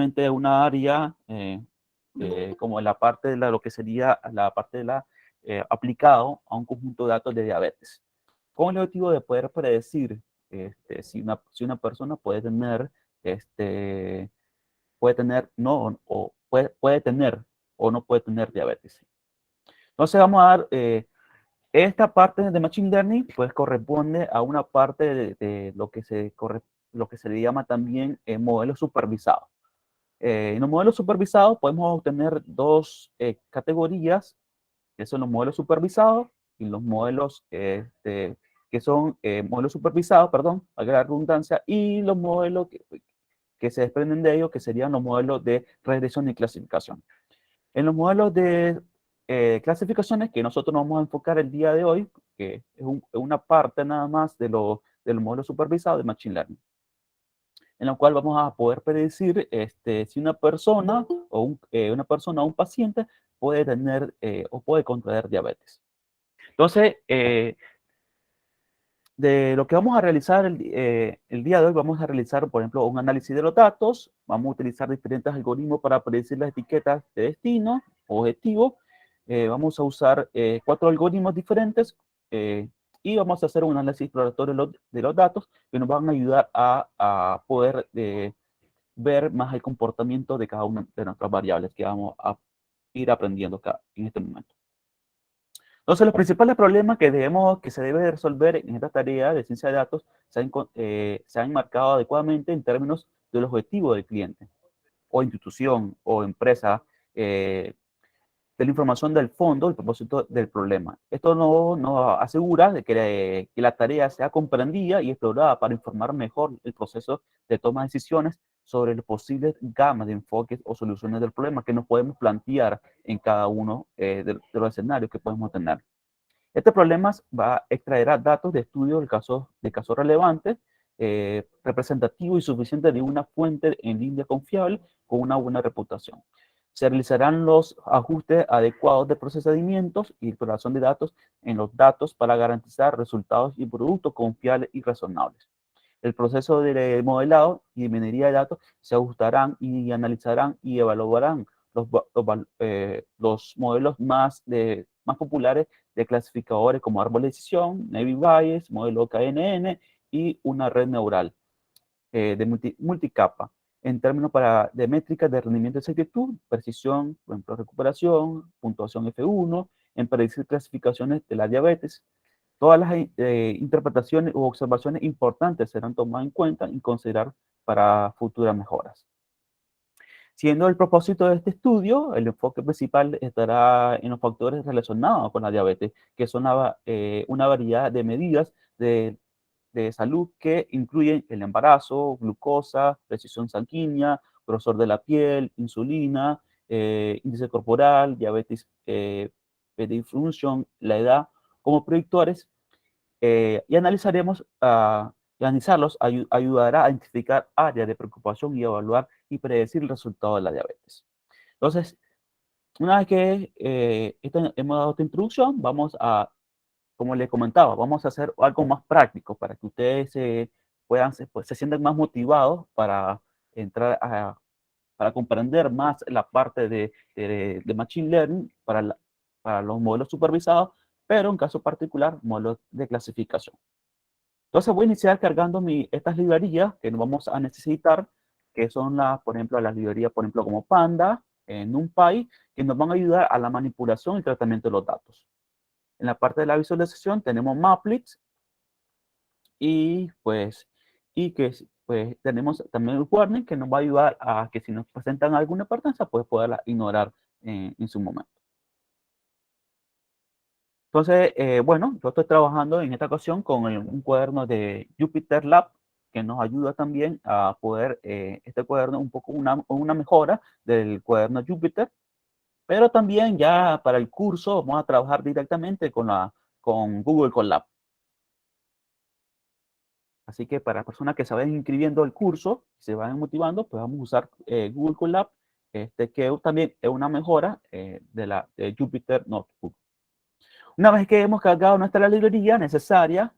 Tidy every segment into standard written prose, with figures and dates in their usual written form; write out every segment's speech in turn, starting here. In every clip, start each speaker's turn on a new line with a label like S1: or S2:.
S1: específicamente una área como la parte de lo que sería la parte de la aplicado a un conjunto de datos de diabetes, con el objetivo de poder predecir si una persona puede tener no, o puede tener o no puede tener diabetes. Entonces vamos a dar, esta parte de Machine Learning pues corresponde a una parte de lo que se le llama también modelo supervisado. En los modelos supervisados podemos obtener dos categorías, que son los modelos supervisados y los modelos que son modelos supervisados, perdón, valga la redundancia, y los modelos que se desprenden de ellos, que serían los modelos de regresión y clasificación. En los modelos de clasificaciones que nosotros nos vamos a enfocar el día de hoy, que es una parte nada más de los modelos supervisados de Machine Learning, en la cual vamos a poder predecir si una persona o un paciente puede tener o puede contraer diabetes. Entonces, de lo que vamos a realizar el día de hoy, vamos a realizar, por ejemplo, un análisis de los datos, vamos a utilizar diferentes algoritmos para predecir las etiquetas de destino, objetivo, vamos a usar 4 algoritmos diferentes y vamos a hacer un análisis exploratorio de los datos que nos van a ayudar a poder ver más el comportamiento de cada una de nuestras variables que vamos a ir aprendiendo acá en este momento. Entonces, los principales problemas que se debe resolver en esta tarea de ciencia de datos se han enmarcado adecuadamente en términos del objetivo del cliente, o institución, o empresa, de la información del fondo, el propósito del problema. Esto nos asegura de que la tarea sea comprendida y explorada para informar mejor el proceso de toma de decisiones sobre los posibles gamas de enfoques o soluciones del problema que nos podemos plantear en cada uno de los escenarios que podemos tener. Este problema extraerá datos de estudio de casos relevantes, representativos y suficientes de una fuente en línea confiable con una buena reputación. Se realizarán los ajustes adecuados de procesamientos y exploración de datos en los datos para garantizar resultados y productos confiables y razonables. El proceso de modelado y de minería de datos se ajustarán y analizarán y evaluarán los modelos más populares de clasificadores como árbol de decisión, Naive Bayes, modelo KNN y una red neural de multicapa en términos de métricas de rendimiento de exactitud, precisión, por ejemplo, recuperación, puntuación F1, en predecir clasificaciones de la diabetes. Todas las interpretaciones u observaciones importantes serán tomadas en cuenta y considerar para futuras mejoras. Siendo el propósito de este estudio, el enfoque principal estará en los factores relacionados con la diabetes, que son una variedad de medidas de salud que incluyen el embarazo, glucosa, presión sanguínea, grosor de la piel, insulina, índice corporal, diabetes, function, la edad, como predictores, y analizarlos ayudará a identificar áreas de preocupación y evaluar y predecir el resultado de la diabetes. Entonces, una vez que hemos dado esta introducción, como les comentaba, vamos a hacer algo más práctico para que ustedes se sientan más motivados para entrar para comprender más la parte de Machine Learning para los modelos supervisados, pero en caso particular, modelos de clasificación. Entonces voy a iniciar cargando estas librerías que vamos a necesitar, que son por ejemplo, las librerías, por ejemplo, como Panda, NumPy, que nos van a ayudar a la manipulación y tratamiento de los datos. En la parte de la visualización tenemos Maplix y tenemos también el warning que nos va a ayudar a que si nos presentan alguna advertencia, pues poderla ignorar en su momento. Entonces, bueno, yo estoy trabajando en esta ocasión con un cuaderno de Jupyter Lab que nos ayuda también a poder, este cuaderno un poco una mejora del cuaderno Jupyter, pero también ya para el curso vamos a trabajar directamente con Google Colab. Así que para personas que se vayan inscribiendo al curso, se vayan motivando, pues vamos a usar Google Colab, que también es una mejora de Jupyter Notebook. Una vez que hemos cargado nuestra librería necesaria,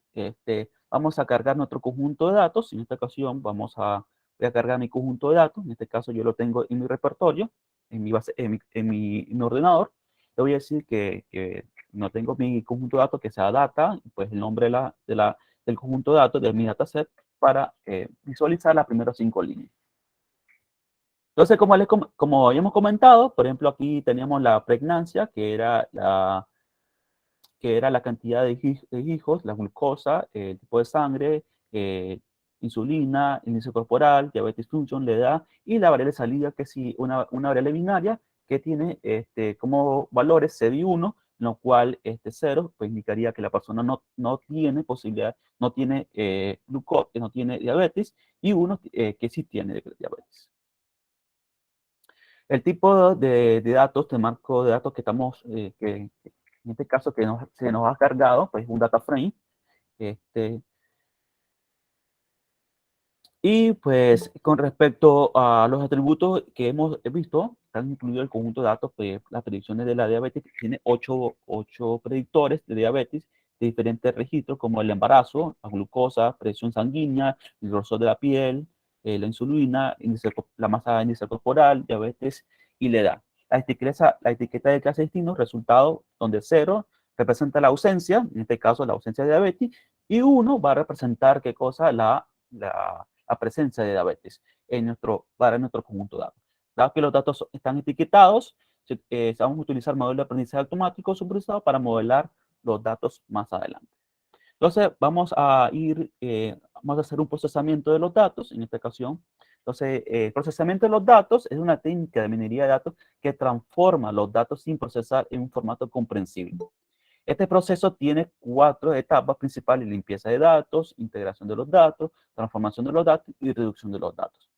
S1: vamos a cargar nuestro conjunto de datos. En esta ocasión vamos a voy a cargar mi conjunto de datos. En este caso yo lo tengo en mi repertorio, en mi, base, en mi ordenador. Le voy a decir que no tengo mi conjunto de datos que sea data, pues el nombre del conjunto de datos de mi dataset para visualizar las primeras 5 líneas. Entonces, como habíamos comentado, por ejemplo, aquí teníamos la pregnancia, que era la cantidad de hijos, la glucosa, el tipo de sangre, eh, insulina, índice corporal, diabetes function, la edad, y la variable salida, que es una variable binaria que tiene como valores 0 y 1, lo cual 0 pues indicaría que la persona no tiene posibilidad, no tiene glucosa, no tiene diabetes, y 1 que sí tiene diabetes. El tipo de datos, de marco de datos que estamos, que en este caso que se nos ha cargado, pues un data frame. Y pues con respecto a los atributos que hemos visto, están incluidos el conjunto de datos, pues las predicciones de la diabetes, tiene 8 predictores de diabetes de diferentes registros, como el embarazo, la glucosa, presión sanguínea, el grosor de la piel, la insulina, la masa de índice corporal, diabetes y la edad. La etiqueta de clase de destino, resultado donde 0 representa la ausencia, en este caso la ausencia de diabetes, y 1 va a representar qué cosa, la presencia de diabetes para nuestro conjunto de datos. Dado que los datos están etiquetados, vamos a utilizar modelos de aprendizaje automático supervisado para modelar los datos más adelante. Entonces, vamos a hacer un procesamiento de los datos en esta ocasión. Entonces, el procesamiento de los datos es una técnica de minería de datos que transforma los datos sin procesar en un formato comprensible. Este proceso tiene 4 etapas principales: limpieza de datos, integración de los datos, transformación de los datos y reducción de los datos.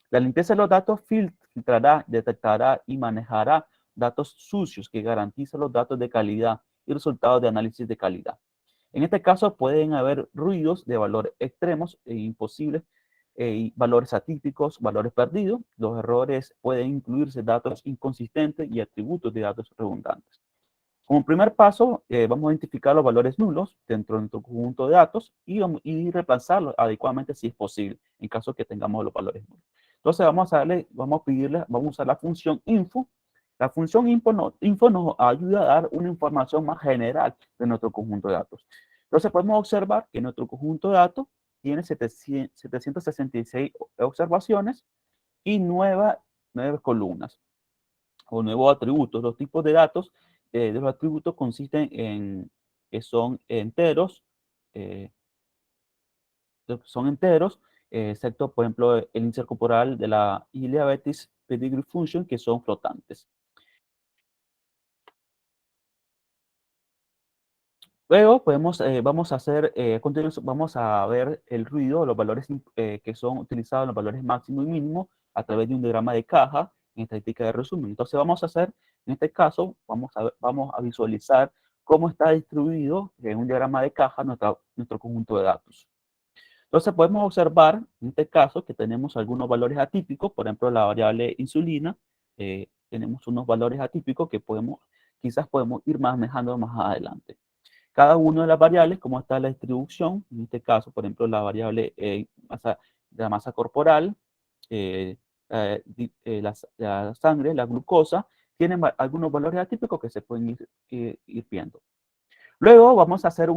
S1: La limpieza de los datos filtrará, detectará y manejará datos sucios que garantizan los datos de calidad y resultados de análisis de calidad. En este caso pueden haber ruidos de valores extremos e imposibles, valores atípicos, valores perdidos. Los errores pueden incluirse datos inconsistentes y atributos de datos redundantes. Como primer paso, vamos a identificar los valores nulos dentro de nuestro conjunto de datos y reemplazarlos adecuadamente si es posible, en caso que tengamos los valores nulos. Entonces vamos a usar la función info. La función info nos ayuda a dar una información más general de nuestro conjunto de datos. Entonces podemos observar que nuestro conjunto de datos tiene 766 observaciones y 9 columnas o nuevos atributos. Los tipos de datos de los atributos consisten en que eh, son enteros, excepto, por ejemplo, el índice corporal de la diabetes pedigree function, que son flotantes. Luego vamos a ver el ruido, los valores que son utilizados, los valores máximo y mínimo, a través de un diagrama de caja en estadística de resumen. Entonces en este caso, vamos a visualizar cómo está distribuido en un diagrama de caja nuestro conjunto de datos. Entonces podemos observar, en este caso, que tenemos algunos valores atípicos. Por ejemplo, la variable insulina, tenemos unos valores atípicos que quizás podemos ir manejando más adelante. Cada una de las variables, cómo está la distribución, en este caso, por ejemplo, la variable de la masa corporal, la sangre, la glucosa, tienen algunos valores atípicos que se pueden ir viendo. Luego vamos a extraer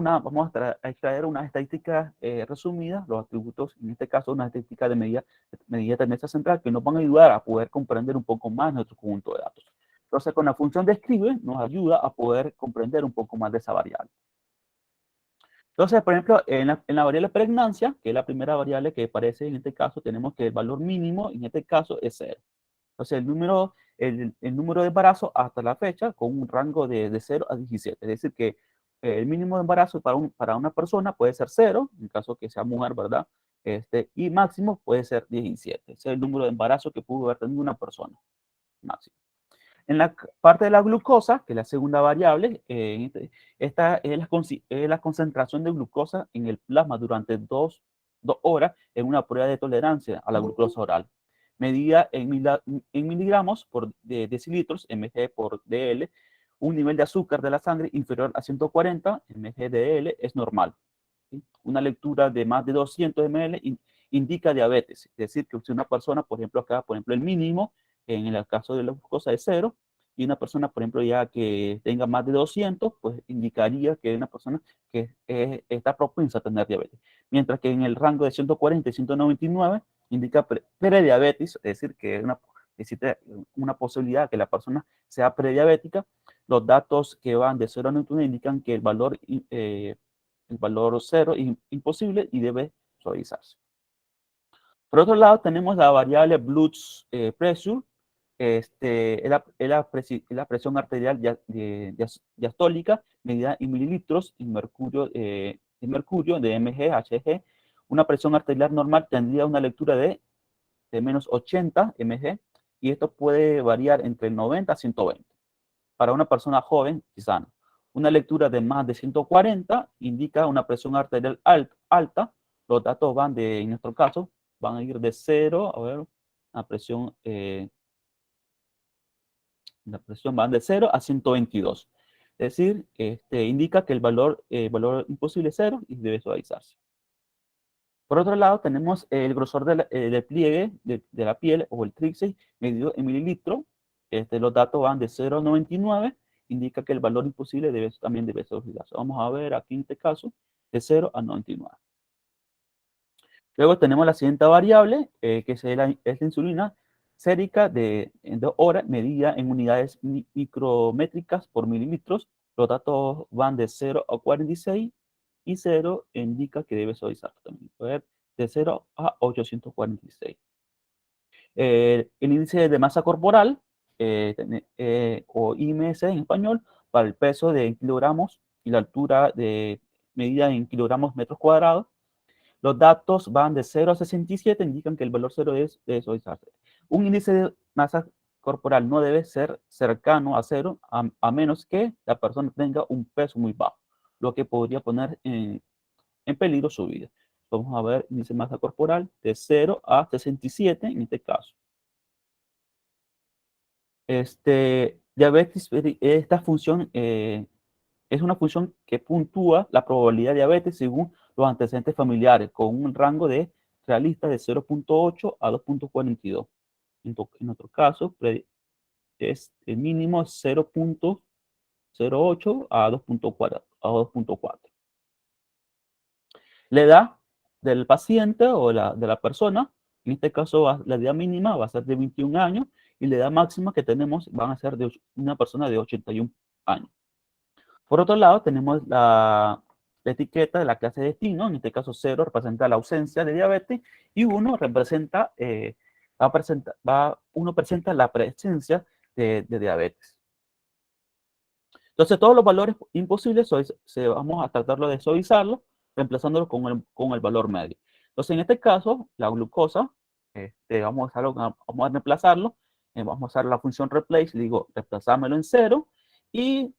S1: unas estadísticas resumidas, los atributos, en este caso una estadística de medida de tendencia central, que nos van a ayudar a poder comprender un poco más nuestro conjunto de datos. Entonces, con la función describe nos ayuda a poder comprender un poco más de esa variable. Entonces, por ejemplo, en la variable pregnancia, que es la primera variable que aparece en este caso, tenemos que el valor mínimo en este caso es 0. Entonces, el número de embarazo hasta la fecha con un rango de 0 a 17. Es decir, que el mínimo de embarazo para una persona puede ser 0, en caso que sea mujer, ¿verdad? Y máximo puede ser 17. Ese es el número de embarazo que pudo haber tenido una persona, máximo. En la parte de la glucosa, que es la segunda variable, esta es la concentración de glucosa en el plasma durante 2 horas en una prueba de tolerancia a la glucosa oral. Medida en miligramos por decilitros, mg por dl. Un nivel de azúcar de la sangre inferior a 140 mg dl es normal. ¿Sí? Una lectura de más de 200 ml indica diabetes. Es decir, que si una persona, por ejemplo, acá, por ejemplo, el mínimo, en el caso de la glucosa es 0, y una persona, por ejemplo, ya que tenga más de 200, pues indicaría que es una persona que está propensa a tener diabetes. Mientras que en el rango de 140 y 199 indica prediabetes, es decir, que existe una posibilidad que la persona sea prediabética. Los datos que van de 0 a 99 indican que el valor 0 es imposible y debe suavizarse. Por otro lado, tenemos la variable blood pressure, es la presión arterial diastólica medida en mililitros en mercurio de mg, hg. Una presión arterial normal tendría una lectura de menos 80 mg y esto puede variar entre el 90 a 120. Para una persona joven y sana, una lectura de más de 140 indica una presión arterial alta. Los datos van en nuestro caso, van a ir de 0, a ver, la presión van de 0 a 122. Es decir, indica que el valor imposible es 0 y debe suavizarse. Por otro lado, tenemos el grosor del pliegue de la piel o el tríceps medido en mililitros. Los datos van de 0 a 99, indica que el valor imposible también debe suavizarse. Vamos a ver aquí en este caso, de 0 a 99. Luego tenemos la siguiente variable, que es la insulina sérica en 2 horas, medida en unidades micrométricas por mililitros. Los datos van de 0 a 46 y 0 indica que debe suavizar también. A ver, de 0 a 846. El índice de masa corporal, o IMC en español, para el peso de kilogramos y la altura de medida en kilogramos metros cuadrados. Los datos van de 0 a 67, indican que el valor 0 es de suavizarse. Un índice de masa corporal no debe ser cercano a 0 a menos que la persona tenga un peso muy bajo, lo que podría poner en peligro su vida. Vamos a ver índice de masa corporal de 0 a 67 en este caso. Diabetes, esta función es una función que puntúa la probabilidad de diabetes según los antecedentes familiares, con un rango realista de 0.8 a 2.42. En otro caso, el mínimo es 0.08 a 2.4. La edad del paciente o de la persona, en este caso la edad mínima va a ser de 21 años y la edad máxima que tenemos van a ser de una persona de 81 años. Por otro lado, tenemos la etiqueta de la clase de destino. En este caso, 0 representa la ausencia de diabetes y 1 representa, uno presenta la presencia de diabetes. Entonces, todos los valores imposibles vamos a tratarlo de suavizarlo, reemplazándolo con el valor medio. Entonces, en este caso, la glucosa, vamos a reemplazarlo, vamos a usar la función replace, le digo, reemplazámelo en 0 y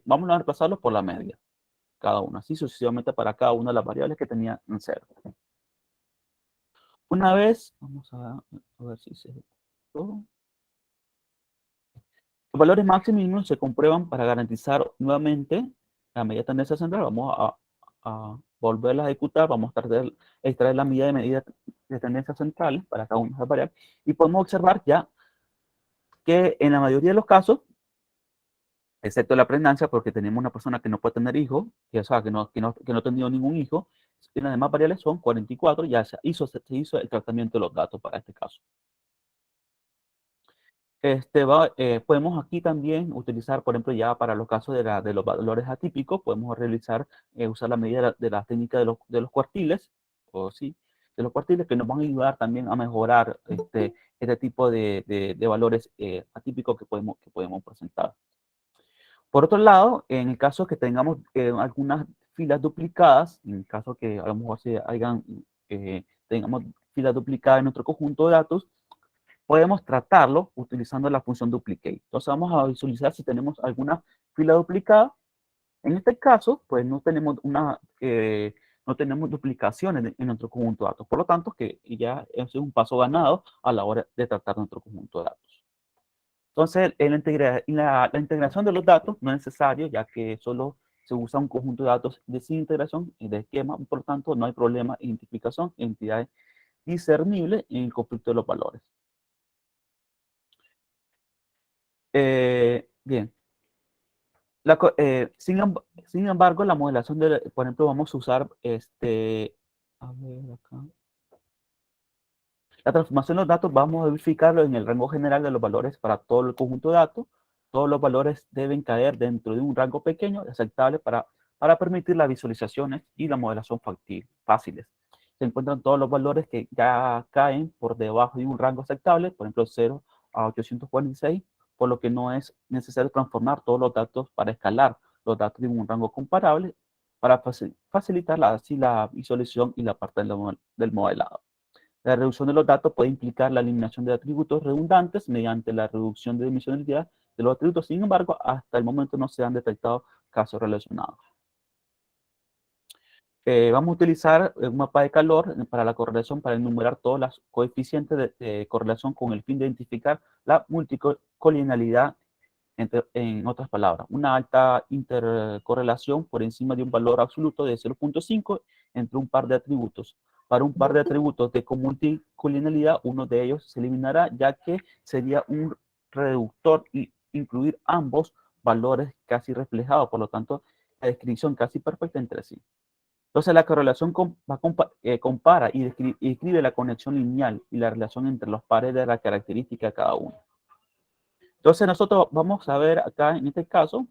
S1: vamos a reemplazarlo por la media, cada uno, así sucesivamente para cada una de las variables que tenía en 0. Una vez, vamos a ver si se... Los valores máximos y mínimos se comprueban para garantizar nuevamente la medida de tendencia central. Vamos a volverla a ejecutar, vamos a extraer la medida de tendencia central para cada una de las variables y podemos observar ya que en la mayoría de los casos, excepto la preñancia, porque tenemos una persona que no puede tener hijos, o sea, que no ha tenido ningún hijo, y las demás variables son 44, ya se hizo el tratamiento de los datos para este caso. Podemos aquí también utilizar, por ejemplo, ya para los casos de los valores atípicos, podemos usar la medida de la técnica de los cuartiles, o sí, de los cuartiles que nos van a ayudar también a mejorar este tipo de valores atípicos que podemos presentar. Por otro lado, en el caso que tengamos algunas filas duplicadas, en el caso que a lo mejor tengamos filas duplicadas en nuestro conjunto de datos, podemos tratarlo utilizando la función duplicate. Entonces vamos a visualizar si tenemos alguna fila duplicada. En este caso, pues no tenemos duplicaciones en nuestro conjunto de datos. Por lo tanto, que ya es un paso ganado a la hora de tratar nuestro conjunto de datos. Entonces, la integración de los datos no es necesario, ya que solo se usa un conjunto de datos de sin integración y de esquema, por lo tanto, no hay problema de identificación, entidades discernibles en el conflicto de los valores. Bien, sin embargo, la modelación de, por ejemplo, vamos a usar a ver acá. La transformación de los datos vamos a verificarlo en el rango general de los valores para todo el conjunto de datos. Todos los valores deben caer dentro de un rango pequeño aceptable para permitir las visualizaciones y la modelación fáciles. Se encuentran todos los valores que ya caen por debajo de un rango aceptable, por ejemplo 0 a 846, por lo que no es necesario transformar todos los datos para escalar los datos de un rango comparable para facilitar así la visualización y la parte del modelado. La reducción de los datos puede implicar la eliminación de atributos redundantes mediante la reducción de dimensionalidad de los atributos. Sin embargo, hasta el momento no se han detectado casos relacionados. Vamos a utilizar un mapa de calor para la correlación, para enumerar todos los coeficientes de correlación con el fin de identificar la multicolinealidad, en otras palabras, una alta intercorrelación por encima de un valor absoluto de 0.5 entre un par de atributos. Para un par de atributos de multicolinealidad, uno de ellos se eliminará, ya que sería un reductor y incluir ambos valores casi reflejados, por lo tanto, la descripción casi perfecta entre sí. Entonces, la correlación compara y describe la conexión lineal y la relación entre los pares de la característica de cada uno. Entonces, nosotros vamos a ver acá, en este caso,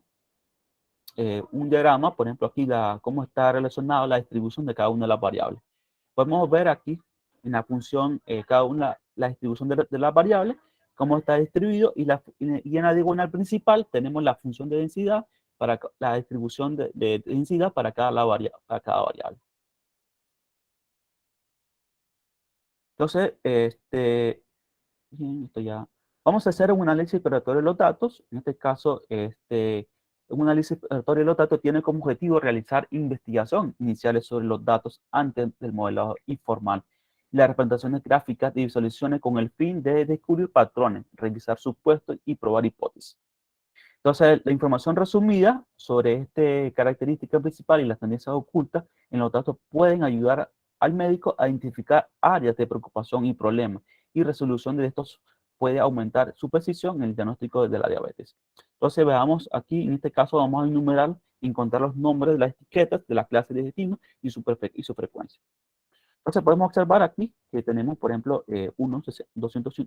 S1: un diagrama, por ejemplo, aquí cómo está relacionada la distribución de cada una de las variables. Podemos ver aquí en la función, cada una, la distribución de las variables, cómo está distribuido, y en la diagonal principal tenemos la función de densidad para la distribución de densidad para para cada variable. Entonces, bien, esto ya. Vamos a hacer un análisis exploratorio de los datos. En este caso, un análisis exploratorio de los datos tiene como objetivo realizar investigación iniciales sobre los datos antes del modelado informal. Las representaciones gráficas de visualizaciones con el fin de descubrir patrones, revisar supuestos y probar hipótesis. Entonces, la información resumida sobre esta característica principal y las tendencias ocultas en los datos pueden ayudar al médico a identificar áreas de preocupación y problemas, y resolución de estos puede aumentar su precisión en el diagnóstico de la diabetes. Entonces, veamos aquí, en este caso, vamos a enumerar y encontrar los nombres de las etiquetas de las clases de destino y su frecuencia. Entonces, podemos observar aquí que tenemos, por ejemplo, 1, 200,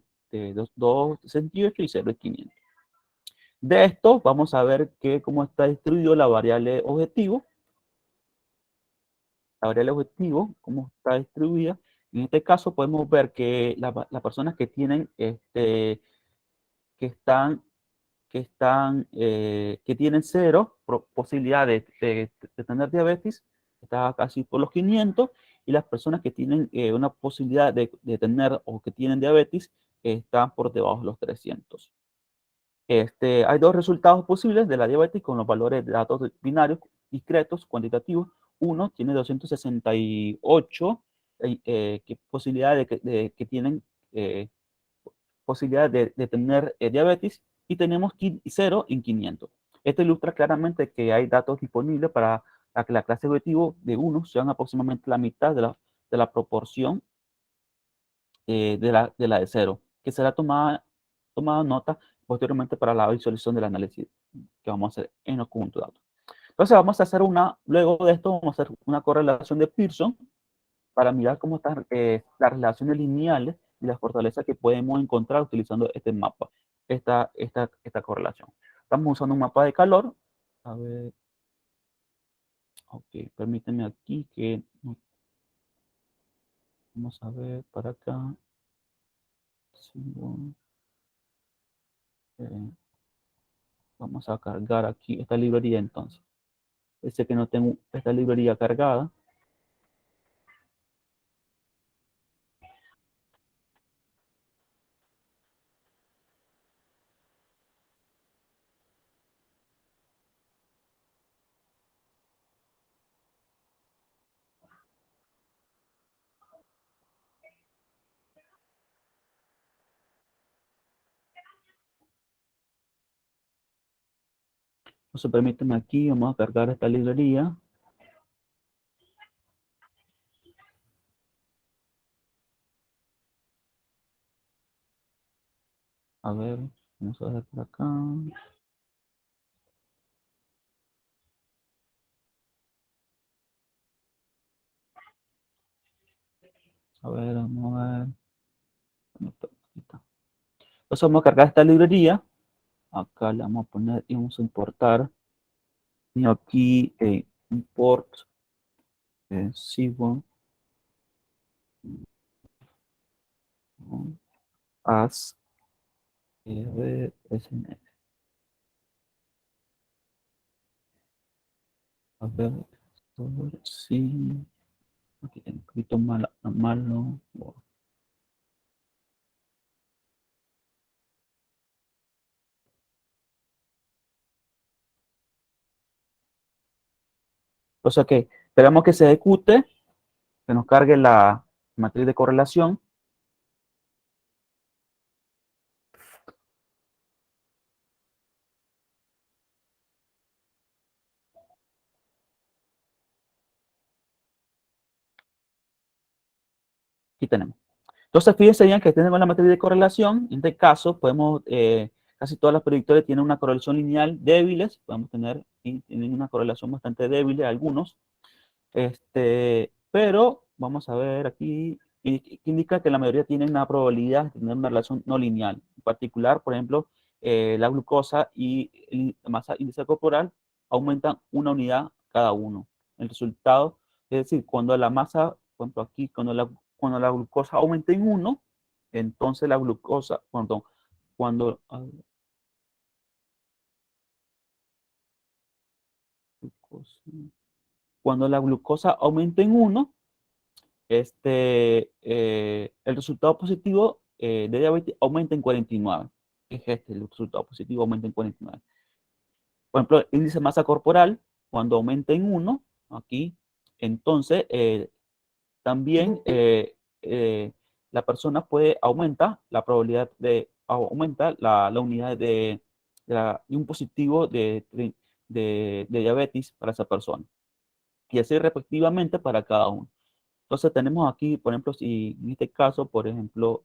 S1: 268 y 0, 500. De esto vamos a ver cómo está distribuido la variable objetivo. La variable objetivo, cómo está distribuida. En este caso podemos ver que las personas que tienen, que están, que tienen cero posibilidad de tener diabetes, está casi por los 500, y las personas que tienen una posibilidad de tener o que tienen diabetes están por debajo de los 300. Hay dos resultados posibles de la diabetes con los valores de datos binarios discretos cuantitativos. Uno tiene 268 posibilidades que tienen posibilidad de tener diabetes, y tenemos 0 en 500. Esto ilustra claramente que hay datos disponibles para que la clase objetivo de 1 sean aproximadamente la mitad de la proporción de la de 0, que será tomada nota posteriormente para la visualización del análisis que vamos a hacer en los conjuntos de datos. Entonces vamos a hacer luego de esto vamos a hacer una correlación de Pearson para mirar cómo están las relaciones lineales y las fortalezas que podemos encontrar utilizando este mapa, esta correlación. Estamos usando un mapa de calor. A ver, ok, permíteme aquí que vamos a ver para acá. Eh, Vamos a cargar aquí esta librería entonces. Dice que no tengo esta librería cargada. Entonces, permíteme aquí, vamos a cargar esta librería. A ver, vamos a ver por acá. A ver, vamos a ver. Aquí está. Entonces vamos a cargar esta librería. Acá le vamos a poner y vamos a importar. Y aquí import C1 as SN. A ver, sí. Aquí tengo un poquito malo. O sea que esperamos que se ejecute, que nos cargue la matriz de correlación. Aquí tenemos. Entonces, fíjense bien que tenemos la matriz de correlación. En este caso, podemos, casi todas las predictores tienen una correlación lineal débiles. Podemos tener, y tienen una correlación bastante débil, algunos. Pero vamos a ver aquí, que indica que la mayoría tienen una probabilidad de tener una relación no lineal. En particular, por ejemplo, la glucosa y la masa índice corporal aumentan una unidad cada uno. El resultado, es decir, cuando la masa, por ejemplo aquí, cuando la glucosa aumenta en uno, entonces la glucosa, cuando, cuando la glucosa aumenta en uno, el resultado positivo de diabetes aumenta en 49. Es el resultado positivo aumenta en 49. Por ejemplo, el índice de masa corporal, cuando aumenta en 1, aquí, entonces también la persona puede aumentar la probabilidad de aumentar la unidad de un positivo de diabetes para esa persona. Y así respectivamente para cada uno. Entonces tenemos aquí, por ejemplo, si en este caso, por ejemplo,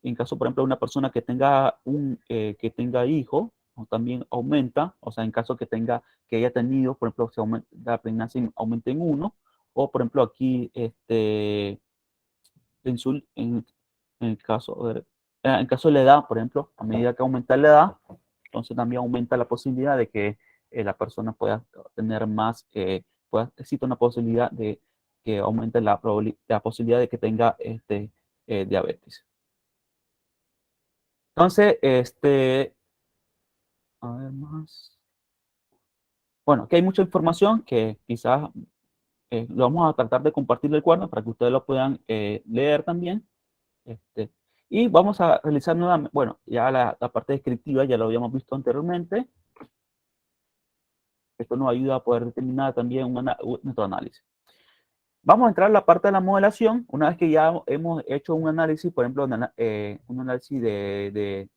S1: en caso, por ejemplo, de una persona que tenga hijo, o también aumenta, o sea, en caso que haya tenido, por ejemplo, la preñación aumenta en uno, o por ejemplo, aquí, en el caso, en caso de la edad, por ejemplo, a medida que aumenta la edad, entonces también aumenta la posibilidad de que la persona pueda tener más, existe una posibilidad de que aumente la posibilidad de que tenga diabetes. Entonces, a ver más. Bueno, aquí hay mucha información que quizás lo vamos a tratar de compartir el cuaderno para que ustedes lo puedan leer también. Este, y vamos a realizar nuevamente, bueno, ya la parte descriptiva ya lo habíamos visto anteriormente. Esto nos ayuda a poder determinar también nuestro análisis. Vamos a entrar a la parte de la modelación. Una vez que ya hemos hecho un análisis, por ejemplo, un análisis de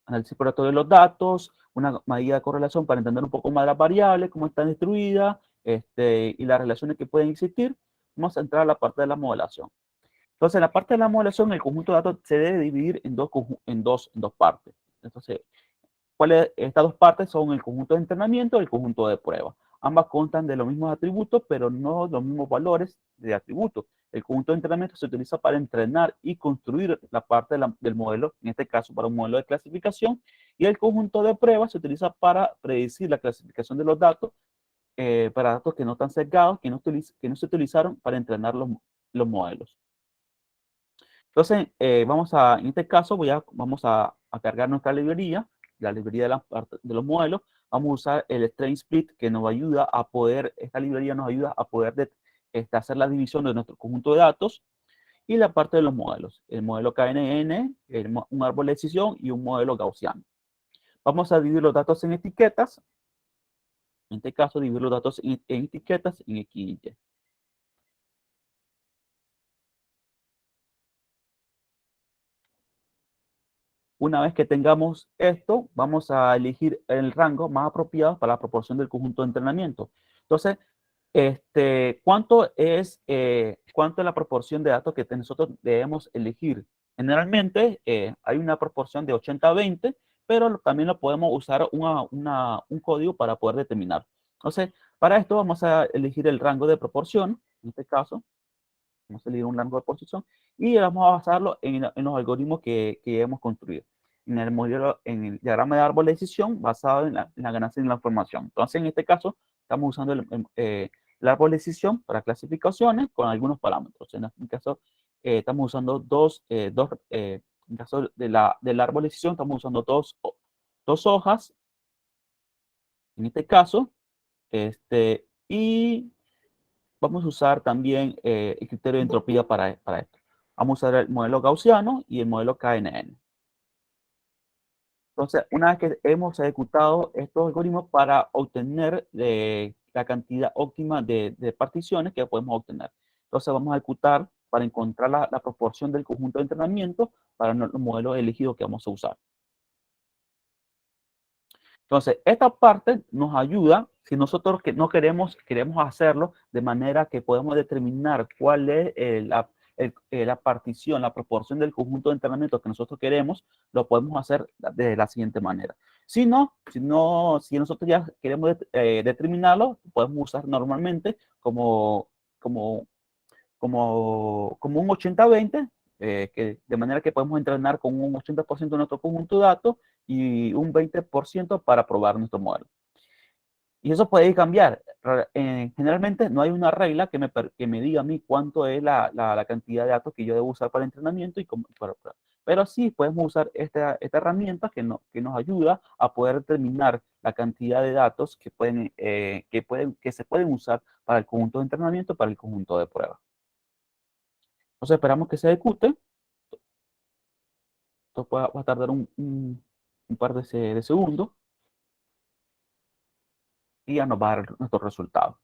S1: análisis exploratorio de los datos, una medida de correlación para entender un poco más las variables, cómo están distribuidas y las relaciones que pueden existir, vamos a entrar a la parte de la modelación. Entonces, en la parte de la modelación, el conjunto de datos se debe dividir en dos partes. Entonces, estas dos partes son el conjunto de entrenamiento y el conjunto de prueba. Ambas constan de los mismos atributos, pero no los mismos valores de atributos. El conjunto de entrenamiento se utiliza para entrenar y construir la parte del modelo, en este caso para un modelo de clasificación, y el conjunto de pruebas se utiliza para predecir la clasificación de los datos, para datos que no están sesgados, que no se utilizaron para entrenar los modelos. Entonces, en este caso, vamos a cargar nuestra librería, la librería de los modelos. Vamos a usar el string split que nos ayuda a poder, esta librería nos ayuda a poder hacer la división de nuestro conjunto de datos y la parte de los modelos. El modelo KNN, un árbol de decisión y un modelo gaussiano. Vamos a dividir los datos en etiquetas. En este caso, dividir los datos en etiquetas en X y Y. Una vez que tengamos esto, vamos a elegir el rango más apropiado para la proporción del conjunto de entrenamiento. Entonces, ¿cuánto es la proporción de datos que nosotros debemos elegir? Generalmente hay una proporción de 80-20, pero también lo podemos usar un código para poder determinar. Entonces, para esto vamos a elegir el rango de proporción, en este caso, vamos a elegir un rango de proporción y vamos a basarlo en los algoritmos que hemos construido. En el diagrama de árbol de decisión basado en la ganancia de la información. Entonces, en este caso, estamos usando el árbol de decisión para clasificaciones con algunos parámetros. En este caso, estamos usando en el caso del árbol de decisión, estamos usando dos hojas, en este caso, y vamos a usar también el criterio de entropía para esto. Vamos a usar el modelo gaussiano y el modelo KNN. Entonces, una vez que hemos ejecutado estos algoritmos para obtener la cantidad óptima de particiones que podemos obtener. Entonces, vamos a ejecutar para encontrar la proporción del conjunto de entrenamiento para los modelos elegidos que vamos a usar. Entonces, esta parte nos ayuda si nosotros que no queremos hacerlo de manera que podemos determinar cuál es la partición, la proporción del conjunto de entrenamiento que nosotros queremos, lo podemos hacer de la siguiente manera. Si nosotros ya queremos determinarlo, podemos usar normalmente como como un 80-20, de manera que podemos entrenar con un 80% de nuestro conjunto de datos y un 20% para probar nuestro modelo. Y eso puede cambiar. Generalmente no hay una regla que me diga a mí cuánto es la cantidad de datos que yo debo usar para el entrenamiento pero sí podemos usar esta herramienta que nos ayuda a poder determinar la cantidad de datos que se pueden usar para el conjunto de entrenamiento, para el conjunto de pruebas. Entonces esperamos que se ejecute. Esto va a tardar un par de segundos y ya nos va a dar nuestro resultado.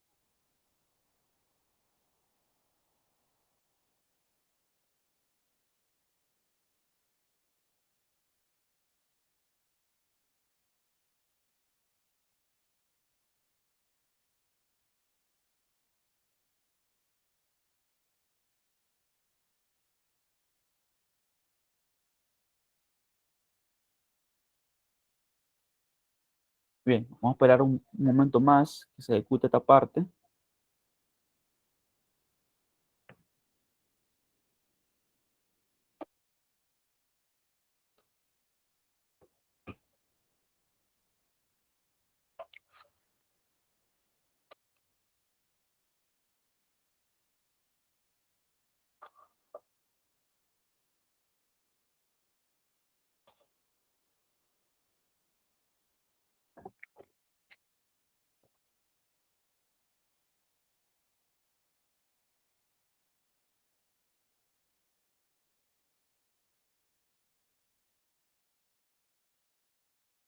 S1: Bien, vamos a esperar un momento más que se ejecute esta parte.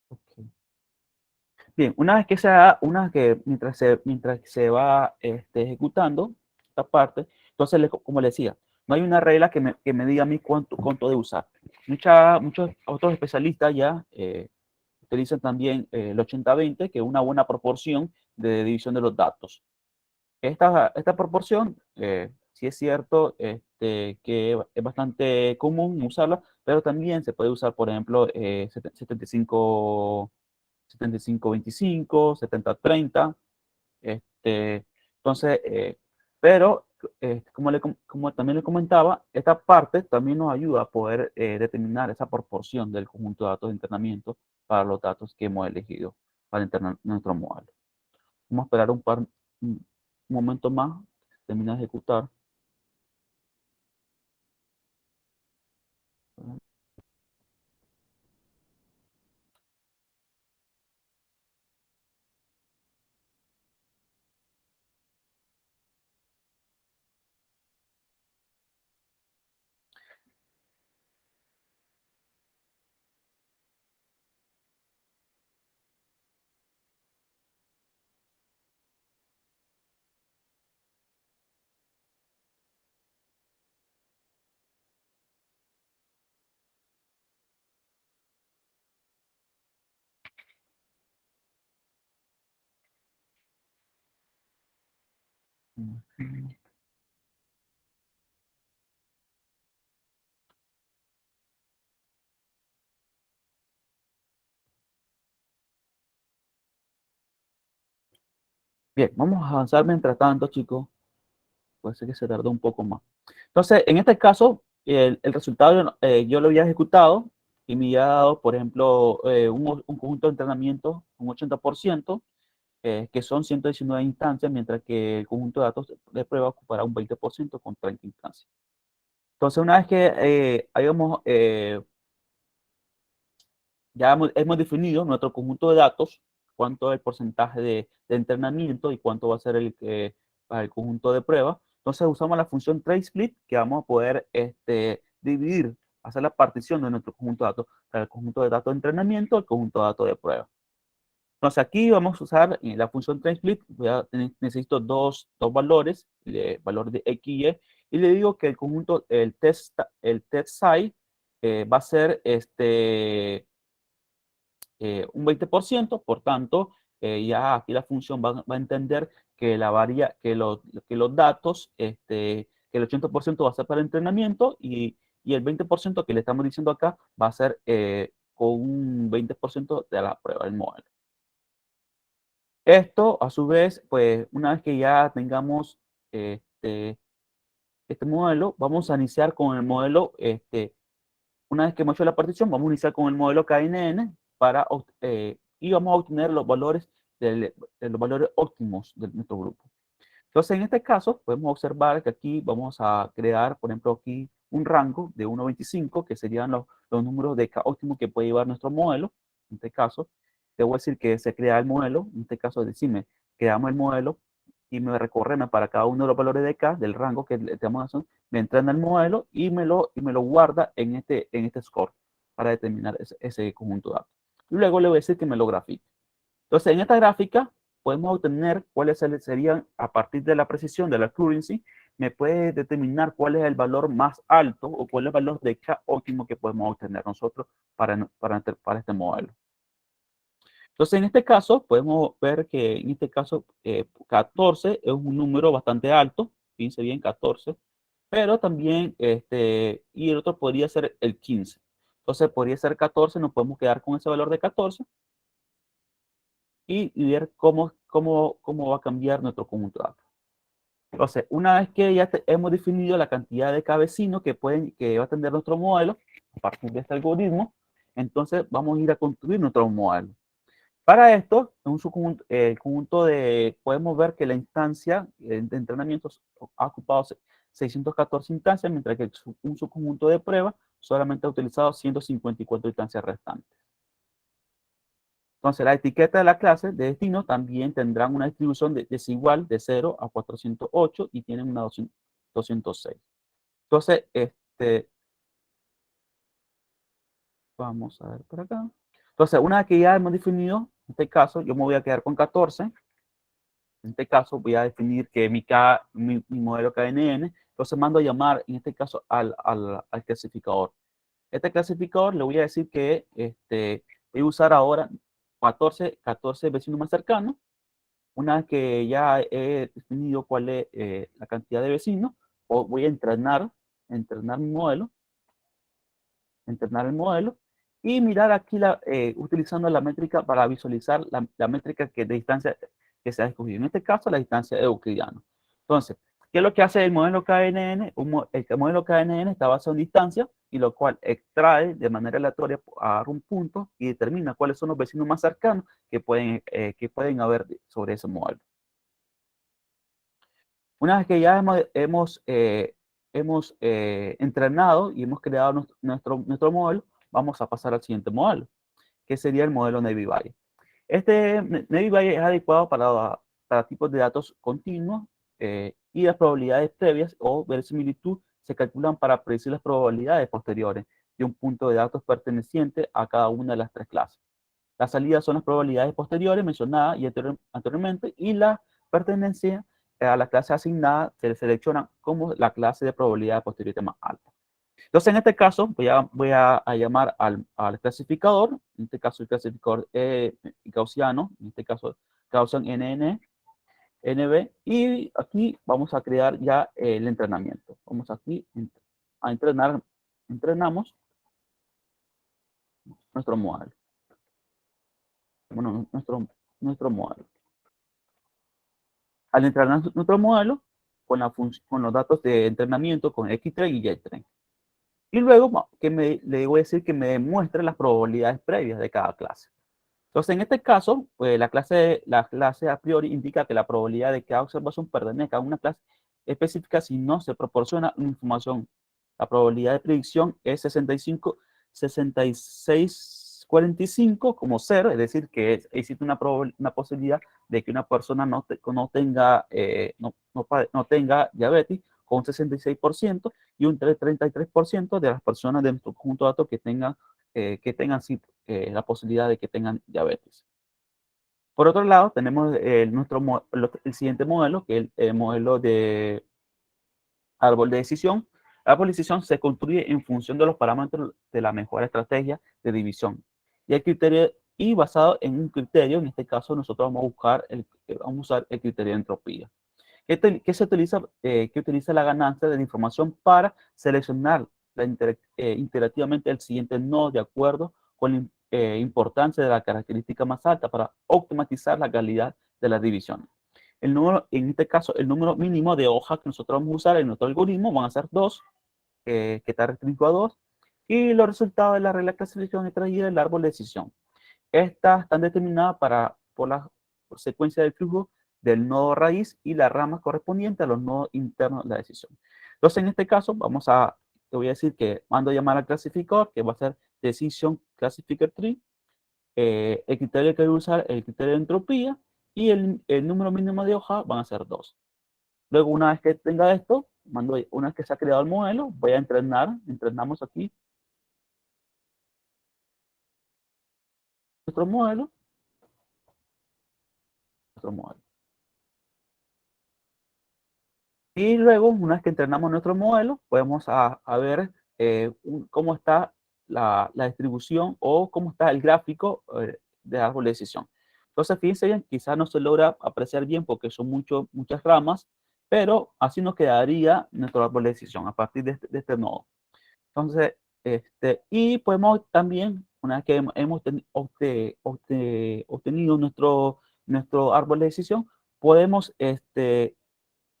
S1: Ok. Bien, mientras se va ejecutando esta parte, entonces, como le decía, no hay una regla que me diga a mí cuánto de usar. Muchos otros especialistas ya utilizan también el 80-20, que es una buena proporción de división de los datos. Esta proporción, sí es cierto que es bastante común usarla, pero también se puede usar, por ejemplo, 75-25, 70-30. Entonces, pero como también le comentaba, esta parte también nos ayuda a poder determinar esa proporción del conjunto de datos de entrenamiento para los datos que hemos elegido para entrenar nuestro modelo. Vamos a esperar un momento más, termina de ejecutar. Bien, vamos a avanzar mientras tanto, chicos. Puede ser que se tardó un poco más. Entonces, en este caso, el resultado yo lo había ejecutado y me había dado, por ejemplo, un conjunto de entrenamiento, un 80%, que son 119 instancias, mientras que el conjunto de datos de prueba ocupará un 20% con 30 instancias. Entonces, una vez que ya hemos definido nuestro conjunto de datos, cuánto es el porcentaje de entrenamiento y cuánto va a ser para el conjunto de prueba. Entonces usamos la función traceSplit que vamos a poder dividir, hacer la partición de nuestro conjunto de datos, para el conjunto de datos de entrenamiento y el conjunto de datos de prueba. Entonces aquí vamos a usar la función traceSplit. Necesito dos valores, el valor de x y le digo que el conjunto, el test size va a ser un 20%, por tanto, ya aquí la función va a entender que, que los datos, que el 80% va a ser para entrenamiento y el 20% que le estamos diciendo acá va a ser con un 20% de la prueba del modelo. Esto, a su vez, pues una vez que ya tengamos este modelo, vamos a iniciar con el modelo una vez que hemos hecho la partición, vamos a iniciar con el modelo KNN y vamos a obtener los valores, de los valores óptimos de nuestro grupo. Entonces, en este caso, podemos observar que aquí vamos a crear, por ejemplo, aquí un rango de 1 a 25, que serían los números de K óptimo que puede llevar nuestro modelo. En este caso, te voy a decir que se crea el modelo. En este caso, decime, creamos el modelo y me recorre para cada uno de los valores de K del rango que le tenemos a hacer, me entra en el modelo y me lo guarda en este score para determinar ese conjunto de datos. Y luego le voy a decir que me lo grafique. Entonces, en esta gráfica podemos obtener cuáles serían, a partir de la precisión de la accuracy, me puede determinar cuál es el valor más alto o cuál es el valor de K óptimo que podemos obtener nosotros para este modelo. Entonces, en este caso, podemos ver que en este caso 14 es un número bastante alto, fíjense bien, 14, pero también, y el otro podría ser el 15. Entonces, podría ser 14, nos podemos quedar con ese valor de 14 y ver cómo va a cambiar nuestro conjunto de datos. Entonces, una vez que ya hemos definido la cantidad de cabecinos que va a tener nuestro modelo, a partir de este algoritmo, entonces vamos a ir a construir nuestro modelo. Para esto, en el conjunto podemos ver que la instancia de entrenamiento ha ocupado 614 instancias, mientras que un subconjunto de prueba solamente ha utilizado 154 instancias restantes. Entonces, la etiqueta de la clase de destino también tendrán una distribución desigual de 0 a 408 y tienen una 206. Entonces, vamos a ver por acá. Entonces, una vez que ya hemos definido, en este caso, yo me voy a quedar con 14. En este caso, voy a definir que mi modelo KNN. Entonces, mando a llamar, en este caso, al clasificador. Este clasificador le voy a decir que voy a usar ahora 14 vecinos más cercanos. Una vez que ya he definido cuál es la cantidad de vecinos, voy a entrenar el modelo y mirar aquí utilizando la métrica para visualizar la métrica de distancia que se ha escogido. En este caso, la distancia euclidiana. Entonces, ¿qué es lo que hace el modelo KNN? El modelo KNN está basado en distancia y lo cual extrae de manera aleatoria a un punto y determina cuáles son los vecinos más cercanos que pueden haber sobre ese modelo. Una vez que ya hemos entrenado y hemos creado nuestro modelo, vamos a pasar al siguiente modelo, que sería el modelo Navy Bayes. Este Navy Bayes es adecuado para tipos de datos continuos y las probabilidades previas o verosimilitud se calculan para predecir las probabilidades posteriores de un punto de datos perteneciente a cada una de las tres clases. Las salidas son las probabilidades posteriores mencionadas anteriormente y la pertenencia a la clase asignada se selecciona como la clase de probabilidad posterior más alta. Entonces, en este caso, voy a llamar al clasificador, en este caso el clasificador gaussiano, en este caso Gaussian NN, NB, y aquí vamos a crear ya el entrenamiento. Vamos aquí a entrenar, entrenamos nuestro modelo. Bueno, nuestro modelo. Al entrenar nuestro modelo con los datos de entrenamiento con X-Train y Y-Train. Y luego le voy a decir que me demuestre las probabilidades previas de cada clase. Entonces, en este caso, pues la clase a priori indica que la probabilidad de que cada observación pertenezca a una clase específica si no se proporciona una información. La probabilidad de predicción es 66,45 como 0, es decir, que existe una posibilidad de que una persona no tenga, no tenga diabetes con un 66% y un 33% de las personas de nuestro conjunto de datos que tengan sí, la posibilidad de que tengan diabetes. Por otro lado, tenemos el siguiente modelo, que es el modelo de árbol de decisión. El árbol de decisión se construye en función de los parámetros de la mejor estrategia de división. Y basado en un criterio, en este caso nosotros vamos a usar el criterio de entropía. Que utiliza la ganancia de la información para seleccionar interactivamente el siguiente nodo de acuerdo con la importancia de la característica más alta para optimizar la calidad de las divisiones. En este caso, el número mínimo de hojas que nosotros vamos a usar en nuestro algoritmo van a ser 2, que está restringido a 2, y los resultados de la regla de clasificación extraída del árbol de decisión. Estas están determinadas por la secuencia del flujo del nodo raíz y la rama correspondiente a los nodos internos de la decisión. Entonces, en este caso, te voy a decir que mando a llamar al clasificador, que va a ser Decision Classifier Tree. El criterio que voy a usar es el criterio de entropía y el número mínimo de hojas van a ser 2. Luego, una vez que tenga esto, una vez que se ha creado el modelo, voy a entrenamos aquí nuestro modelo, nuestro modelo. Y luego, una vez que entrenamos nuestro modelo, podemos a ver cómo está la distribución o cómo está el gráfico de árbol de decisión. Entonces, fíjense bien, quizás no se logra apreciar bien porque son muchas ramas, pero así nos quedaría nuestro árbol de decisión a partir de este nodo. Entonces, y podemos también, una vez que hemos obtenido nuestro árbol de decisión, podemos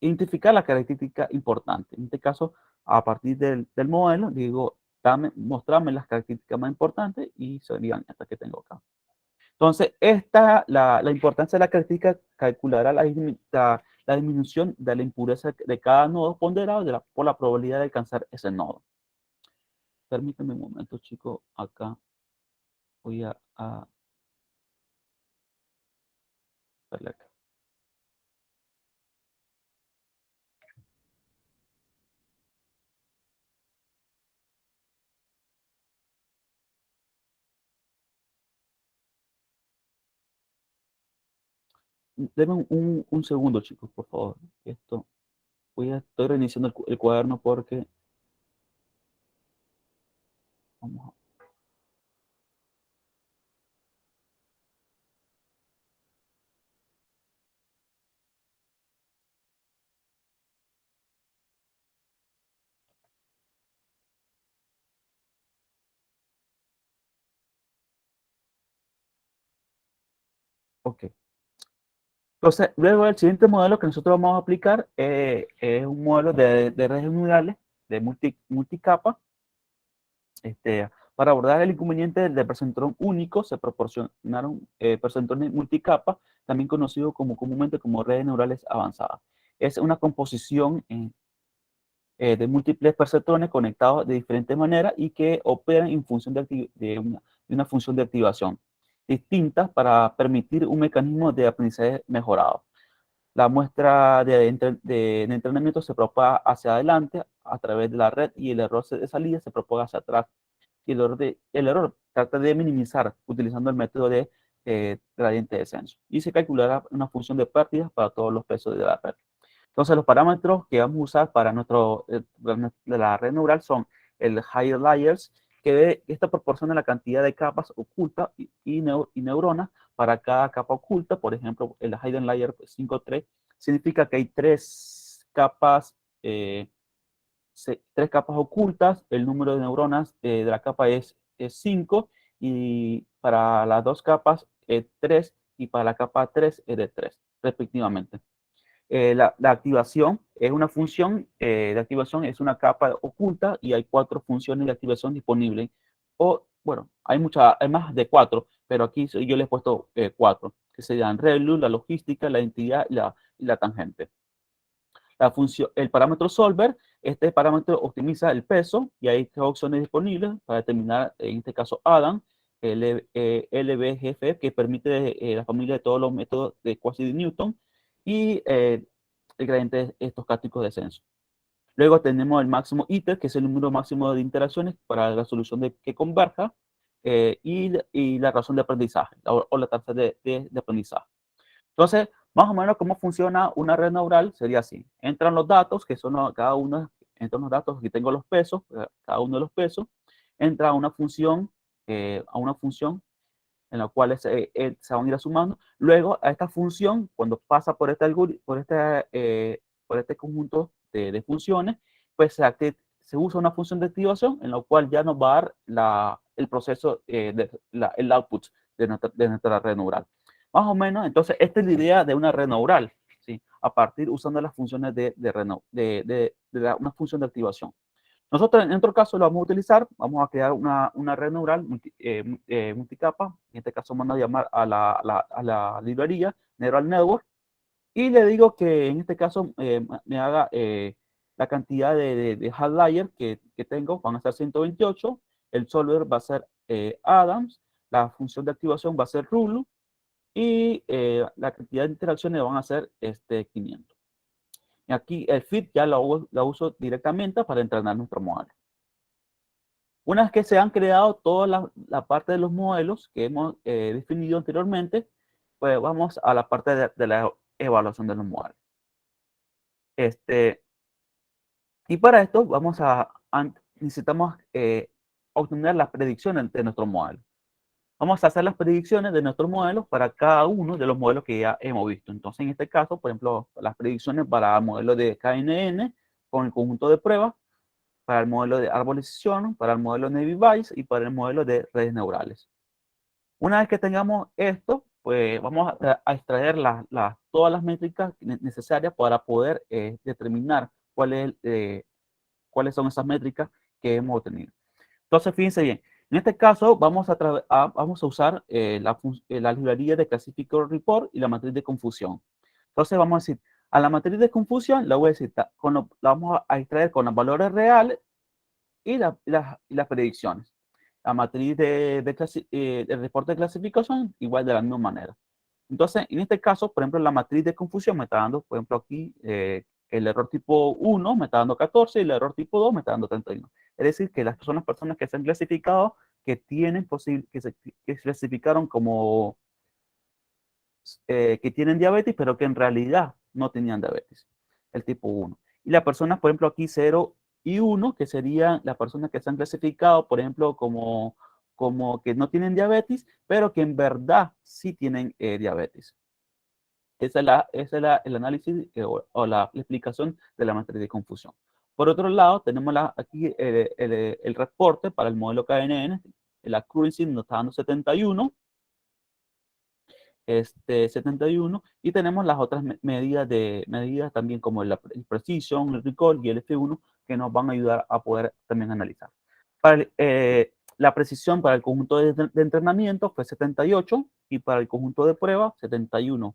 S1: identificar la característica importante. En este caso, a partir del modelo, digo, mostrarme las características más importantes y serían estas que tengo acá. Entonces, la importancia de la característica calculará la disminución de la impureza de cada nodo ponderado por la probabilidad de alcanzar ese nodo. Permítame un momento, chicos. Acá voy a darle acá. Denme un segundo, chicos, por favor. Estoy reiniciando el cuaderno porque vamos a. Ok. Entonces, luego el siguiente modelo que nosotros vamos a aplicar es un modelo de redes neurales de multicapa. Para abordar el inconveniente del percentrón único, se proporcionaron percentrones multicapa, también conocido comúnmente como redes neurales avanzadas. Es una composición de múltiples perceptrones conectados de diferentes maneras y que operan en función de una función de activación distintas para permitir un mecanismo de aprendizaje mejorado. La muestra de entrenamiento se propaga hacia adelante a través de la red y el error de salida se propaga hacia atrás. Y el error trata de minimizar utilizando el método de gradiente de descenso. Y se calculará una función de pérdidas para todos los pesos de la red. Entonces, los parámetros que vamos a usar para la red neural son el higher layers, que esta proporciona la cantidad de capas ocultas y neuronas para cada capa oculta. Por ejemplo, el hidden layer 53 significa que hay tres capas ocultas, el número de neuronas de la capa es 5 y para las dos capas es 3 y para la capa 3 es de 3, respectivamente. La activación es una función de activación, es una capa oculta y hay 4 funciones de activación disponibles. O, bueno, hay más de 4, pero aquí yo les he puesto 4, que serían ReLU, la logística, la identidad y la tangente. El parámetro solver, este parámetro optimiza el peso y hay 3 opciones disponibles para determinar, en este caso, Adam, LBGF, que permite la familia de todos los métodos de Quasi de Newton y el gradiente estocástico de descenso. Luego tenemos el máximo ITER, que es el número máximo de interacciones para la solución de que converja y la razón de aprendizaje o la tasa de aprendizaje. Entonces, más o menos cómo funciona una red neural sería así. Entran los datos, que son cada uno, entran los datos, aquí tengo los pesos, cada uno de los pesos, entra a una función en la cual se van a ir sumando. Luego, a esta función, cuando pasa por este conjunto de funciones, pues se usa una función de activación en la cual ya nos va a dar el proceso, el output de nuestra red neural. Más o menos, entonces, esta es la idea de una red neural, ¿sí? A partir usando las funciones de una función de activación. Nosotros en nuestro caso lo vamos a utilizar, vamos a crear una red neural multicapa, en este caso vamos a llamar a la librería Neural Network, y le digo que en este caso me haga la cantidad de outliers que tengo, van a ser 128, el solver va a ser Adams, la función de activación va a ser Rulu, y la cantidad de interacciones van a ser 500. Y aquí el fit ya lo uso directamente para entrenar nuestro modelo. Una vez que se han creado toda la parte de los modelos que hemos definido anteriormente, pues vamos a la parte de la evaluación de los modelos. Y para esto necesitamos obtener las predicciones de nuestro modelo. Vamos a hacer las predicciones de nuestros modelos para cada uno de los modelos que ya hemos visto. Entonces, en este caso, por ejemplo, las predicciones para el modelo de KNN con el conjunto de pruebas, para el modelo de árbol de decisión, para el modelo de Navy Bayes y para el modelo de redes neurales. Una vez que tengamos esto, pues vamos a extraer todas las métricas necesarias para poder determinar cuáles son esas métricas que hemos obtenido. Entonces, fíjense bien, en este caso vamos a usar la librería de Classifier Report y la matriz de confusión. Entonces, vamos a decir, a la matriz de confusión la voy a decir, la vamos a extraer con los valores reales y las predicciones. La matriz de reporte de clasificación, igual de la misma manera. Entonces, en este caso, por ejemplo, la matriz de confusión me está dando, por ejemplo, aquí el error tipo 1 me está dando 14 y el error tipo 2 me está dando 31. Es decir, que son las personas que se han clasificado, que se clasificaron como que tienen diabetes, pero que en realidad no tenían diabetes, el tipo 1. Y las personas, por ejemplo, aquí 0 y 1, que serían las personas que se han clasificado, por ejemplo, como que no tienen diabetes, pero que en verdad sí tienen diabetes. Esa es el análisis o la explicación de la matriz de confusión. Por otro lado, tenemos aquí el reporte para el modelo KNN. La accuracy nos está dando 71. 71, y tenemos las otras medidas también como el precision, el recall y el F1 que nos van a ayudar a poder también analizar. La precisión para el conjunto de entrenamiento fue 78 y para el conjunto de prueba 71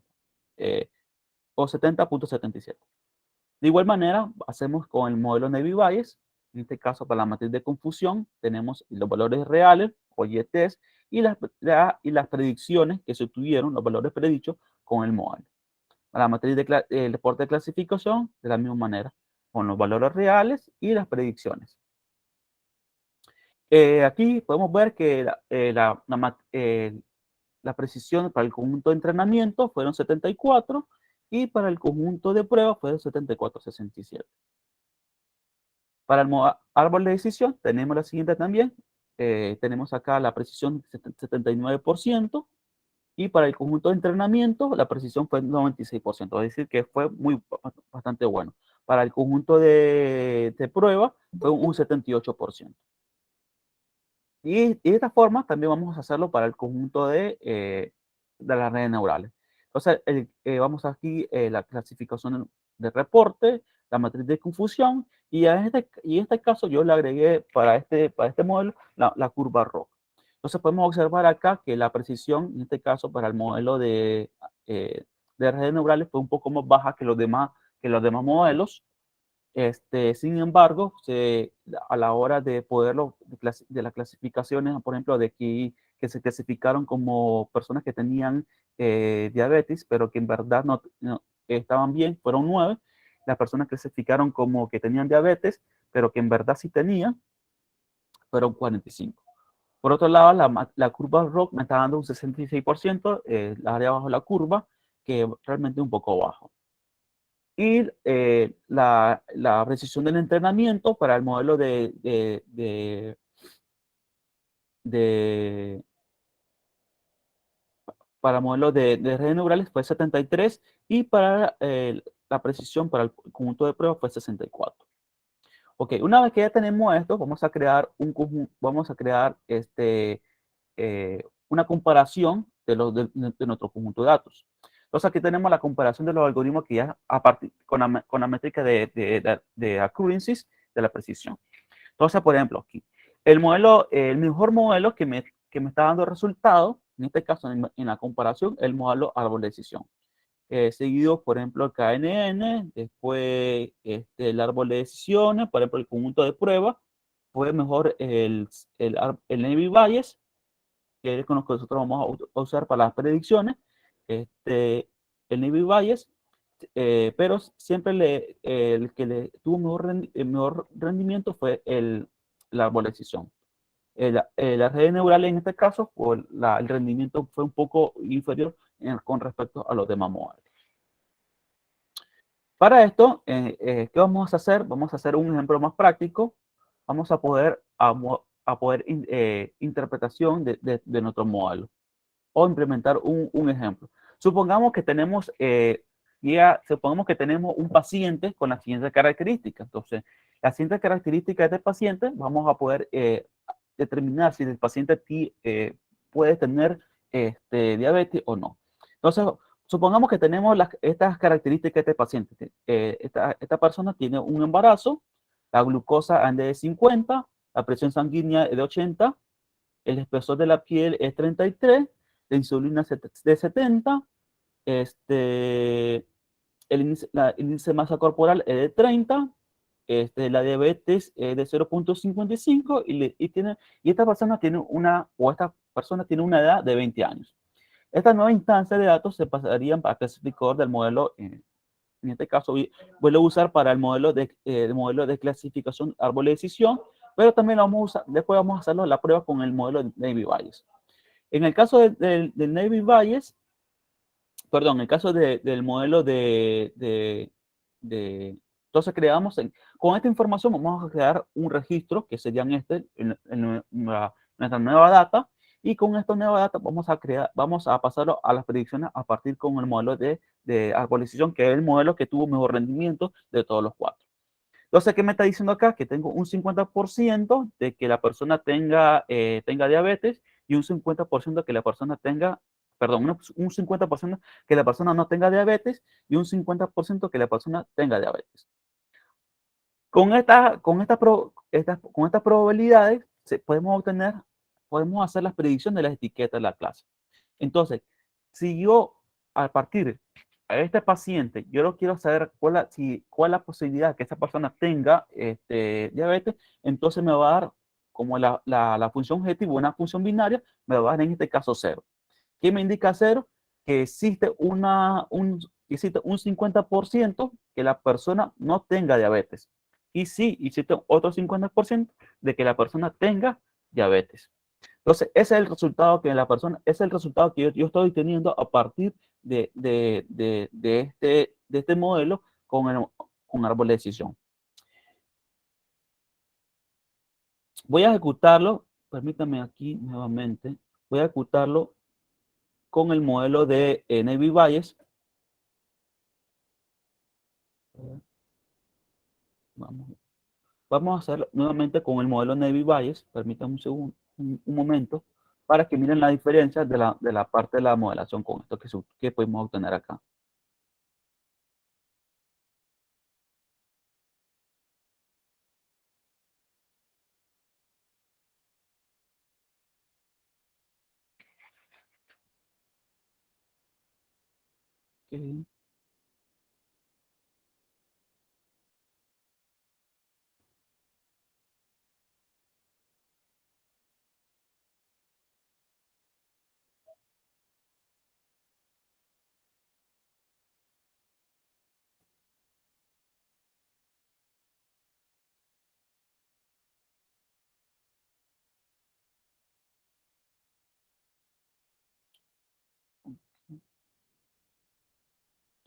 S1: o 70.77. De igual manera, hacemos con el modelo Navy Bayes. En este caso, para la matriz de confusión, tenemos los valores reales o YTs y las predicciones que se obtuvieron, los valores predichos con el modelo. Para la matriz de reporte de clasificación, de la misma manera, con los valores reales y las predicciones. Aquí podemos ver que la precisión para el conjunto de entrenamiento fueron 74 y para el conjunto de pruebas fueron 74.67. Para el árbol de decisión tenemos la siguiente también. Tenemos acá la precisión 79% Y para el conjunto de entrenamiento, la precisión fue 96%, es decir, que fue bastante bueno. Para el conjunto de prueba, fue un 78%. Y de esta forma también vamos a hacerlo para el conjunto de las redes neurales. Entonces, vamos aquí la clasificación de reporte, la matriz de confusión, y en este caso yo le agregué para este modelo la curva ROC. Entonces podemos observar acá que la precisión, en este caso para el modelo de redes neurales, fue un poco más baja que los demás modelos. Sin embargo, a la hora de poderlo, de las clasificaciones, por ejemplo, de aquí, que se clasificaron como personas que tenían diabetes, pero que en verdad no estaban bien, fueron 9. Las personas que clasificaron como que tenían diabetes, pero que en verdad sí tenían, fueron 45. Por otro lado, la curva ROC me está dando un 66%, la área bajo la curva, que realmente es un poco bajo. Y la precisión del entrenamiento para el modelo de para el modelo de redes neurales fue 73 y para la precisión para el conjunto de pruebas fue 64. Ok, una vez que ya tenemos esto, vamos a crear vamos a crear una comparación de nuestro conjunto de datos. Entonces aquí tenemos la comparación de los algoritmos que ya a partir, con la métrica de accuracies de la precisión. Entonces, por ejemplo, aquí, el mejor modelo que me está dando resultado, en este caso en la comparación, el modelo árbol de decisión. Seguido, por ejemplo, el KNN, después el árbol de decisiones, por ejemplo, el conjunto de pruebas, fue mejor el Navy Bayes, que es con los que nosotros vamos a usar para las predicciones, el Navy Bayes, pero siempre el que le tuvo mejor rendimiento fue la árbol de decisión. La red neural en este caso, el rendimiento fue un poco inferior con respecto a los demás modelos. Para esto, ¿qué vamos a hacer? Vamos a hacer un ejemplo más práctico. Vamos a poder interpretación de nuestro modelo o implementar un ejemplo. Supongamos que supongamos que tenemos un paciente con las siguientes características. Entonces, las siguientes características de este paciente, vamos a poder determinar si el paciente puede tener diabetes o no. Entonces, supongamos que tenemos estas características de este paciente. Esta persona tiene un embarazo, la glucosa anda de 50, la presión sanguínea es de 80, el espesor de la piel es 33, la insulina es de 70, el índice de masa corporal es de 30, la diabetes es de 0,55 y esta persona tiene una edad de 20 años. Esta nueva instancia de datos se pasarían para el clasificador del modelo, en este caso voy a usar para el modelo de clasificación árbol de decisión, pero también después vamos a hacerlo la prueba con el modelo de Navy Bayes. En el caso del Navy Bayes, perdón, en el caso del modelo entonces con esta información vamos a crear un registro que serían nuestra nueva data, y con esta nueva data vamos a pasarlo a las predicciones a partir con el modelo de arbolización, que es el modelo que tuvo mejor rendimiento de todos los 4. Entonces, ¿qué me está diciendo acá? Que tengo un 50% de que la persona tenga diabetes y un 50% que la persona tenga, perdón, un 50% que la persona no tenga diabetes y un 50% que la persona tenga diabetes. Con estas probabilidades podemos hacer las predicciones de las etiquetas de la clase. Entonces, si yo a partir de este paciente, yo lo quiero saber cuál es la posibilidad que esa persona tenga diabetes, entonces me va a dar como la función objetivo, una función binaria, me va a dar en este caso 0. ¿Qué me indica 0? Que existe un 50% que la persona no tenga diabetes. Y sí, existe otro 50% de que la persona tenga diabetes. Entonces, ese es el resultado que yo estoy teniendo a partir de este modelo con árbol de decisión. Voy a ejecutarlo, permítame aquí nuevamente, voy a ejecutarlo con el modelo de Navy Bayes. Vamos a hacerlo nuevamente con el modelo Navy Bayes. Permítanme un segundo, un momento, para que miren la diferencia de la parte de la modelación con esto que podemos obtener acá. Ok.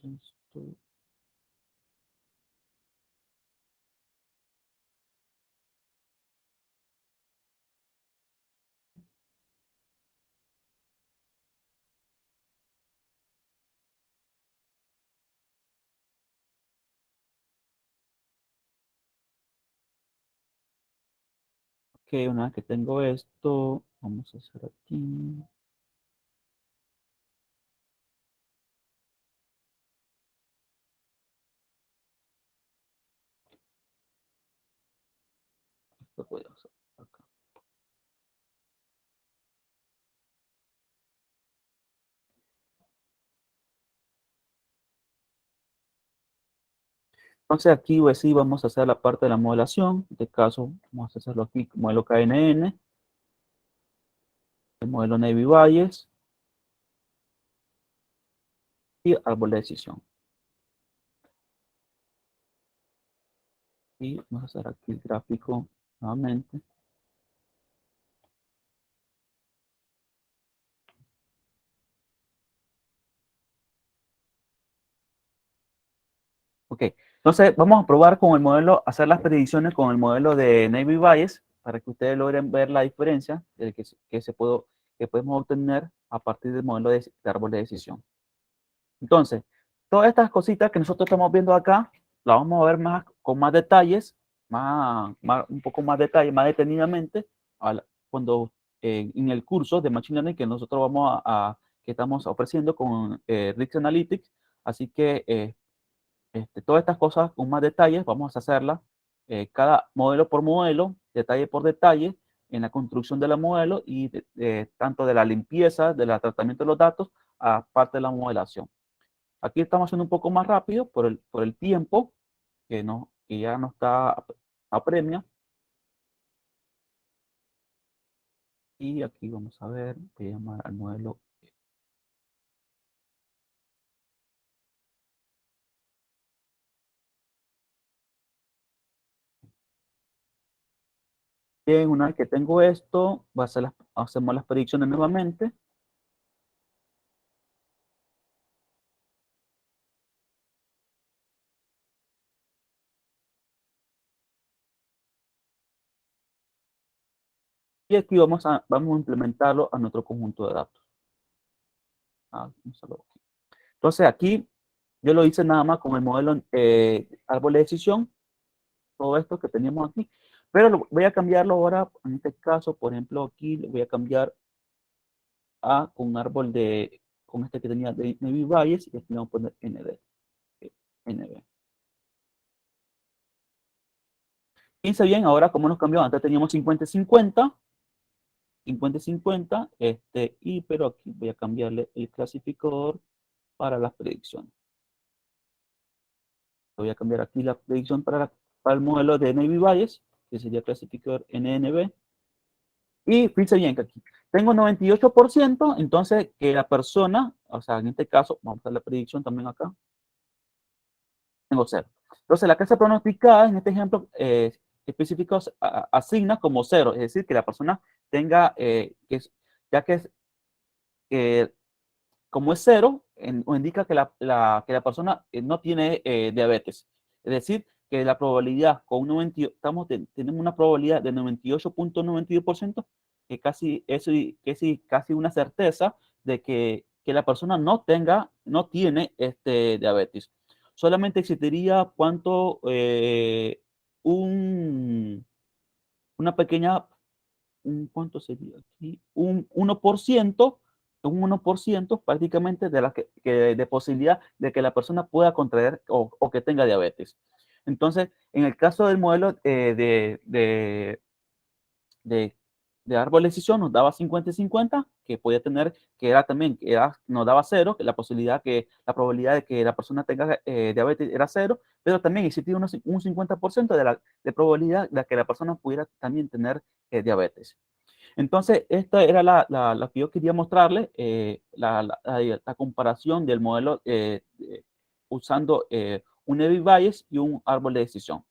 S1: Esto- Ok, una vez que tengo esto, vamos a hacer aquí. Esto voy a hacer acá. Entonces aquí pues, sí vamos a hacer la parte de la modelación. En este caso, vamos a hacerlo aquí, modelo KNN, el modelo Navy Bayes y árbol de decisión. Y vamos a hacer aquí el gráfico nuevamente. Ok, entonces vamos a probar con el modelo, hacer las predicciones con el modelo de Navy Bayes para que ustedes logren ver la diferencia que podemos obtener a partir del modelo de árbol de decisión. Entonces, todas estas cositas que nosotros estamos viendo acá, las vamos a ver con más detalles, un poco más detalle, más detenidamente, cuando en el curso de Machine Learning que nosotros que estamos ofreciendo con Rix Analytics. Así que todas estas cosas con más detalles vamos a hacerlas cada modelo por modelo, detalle por detalle, en la construcción de la modelo y tanto de la limpieza, del tratamiento de los datos, aparte de la modelación. Aquí estamos haciendo un poco más rápido por el tiempo que ya no está apremia. Y aquí vamos a ver, voy a llamar al modelo. Bien, una vez que tengo esto, hacemos las predicciones nuevamente. Y aquí vamos a implementarlo a nuestro conjunto de datos. Entonces aquí yo lo hice nada más con el modelo árbol de decisión, todo esto que teníamos aquí. Pero voy a cambiarlo ahora, en este caso, por ejemplo, aquí le voy a cambiar con un árbol con este que tenía de Navy Bayes, y aquí le vamos a poner NB. Fíjense bien, ahora cómo nos cambió. Antes teníamos 50-50, 50-50, pero aquí voy a cambiarle el clasificador para las predicciones. Voy a cambiar aquí la predicción para el modelo de Navy Bayes, que sería clasificador NNB. Y fíjense bien que aquí tengo 98%, entonces que la persona, o sea, en este caso, vamos a hacer la predicción también acá, tengo 0. Entonces la clase pronosticada en este ejemplo específico asigna como 0, es decir, que la persona tenga, ya que como es 0, indica que que la persona no tiene diabetes. Es decir, que la probabilidad con un 98, tenemos una probabilidad de 98.92%, que casi una certeza de que que la persona no tiene diabetes. Solamente existiría un, una pequeña, ¿cuánto sería aquí? Un 1% prácticamente de posibilidad de que la persona pueda contraer o que tenga diabetes. Entonces, en el caso del modelo de, de árbol de decisión nos daba 50 y 50, que podía tener, que era también, nos daba cero, que la probabilidad de que la persona tenga diabetes era cero, pero también existía un 50% de probabilidad de que la persona pudiera también tener diabetes. Entonces, esta era la que yo quería mostrarle, la comparación del modelo usando un Levi Bayes y un árbol de decisión.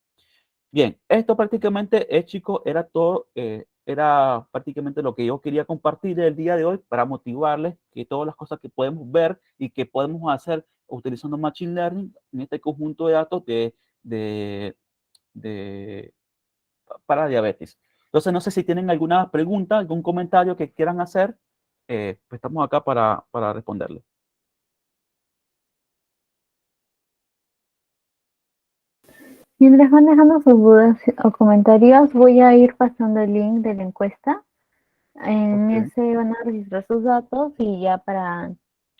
S1: Bien, esto prácticamente, chicos, era todo, era prácticamente lo que yo quería compartir el día de hoy para motivarles que todas las cosas que podemos ver y que podemos hacer utilizando Machine Learning en este conjunto de datos de, de, para diabetes. Entonces, no sé si tienen alguna pregunta, algún comentario que quieran hacer, pues estamos acá para responderle.
S2: Mientras van dejando sus dudas o comentarios, voy a ir pasando el link de la encuesta. En
S1: Okay.
S2: ese van a registrar sus datos y ya para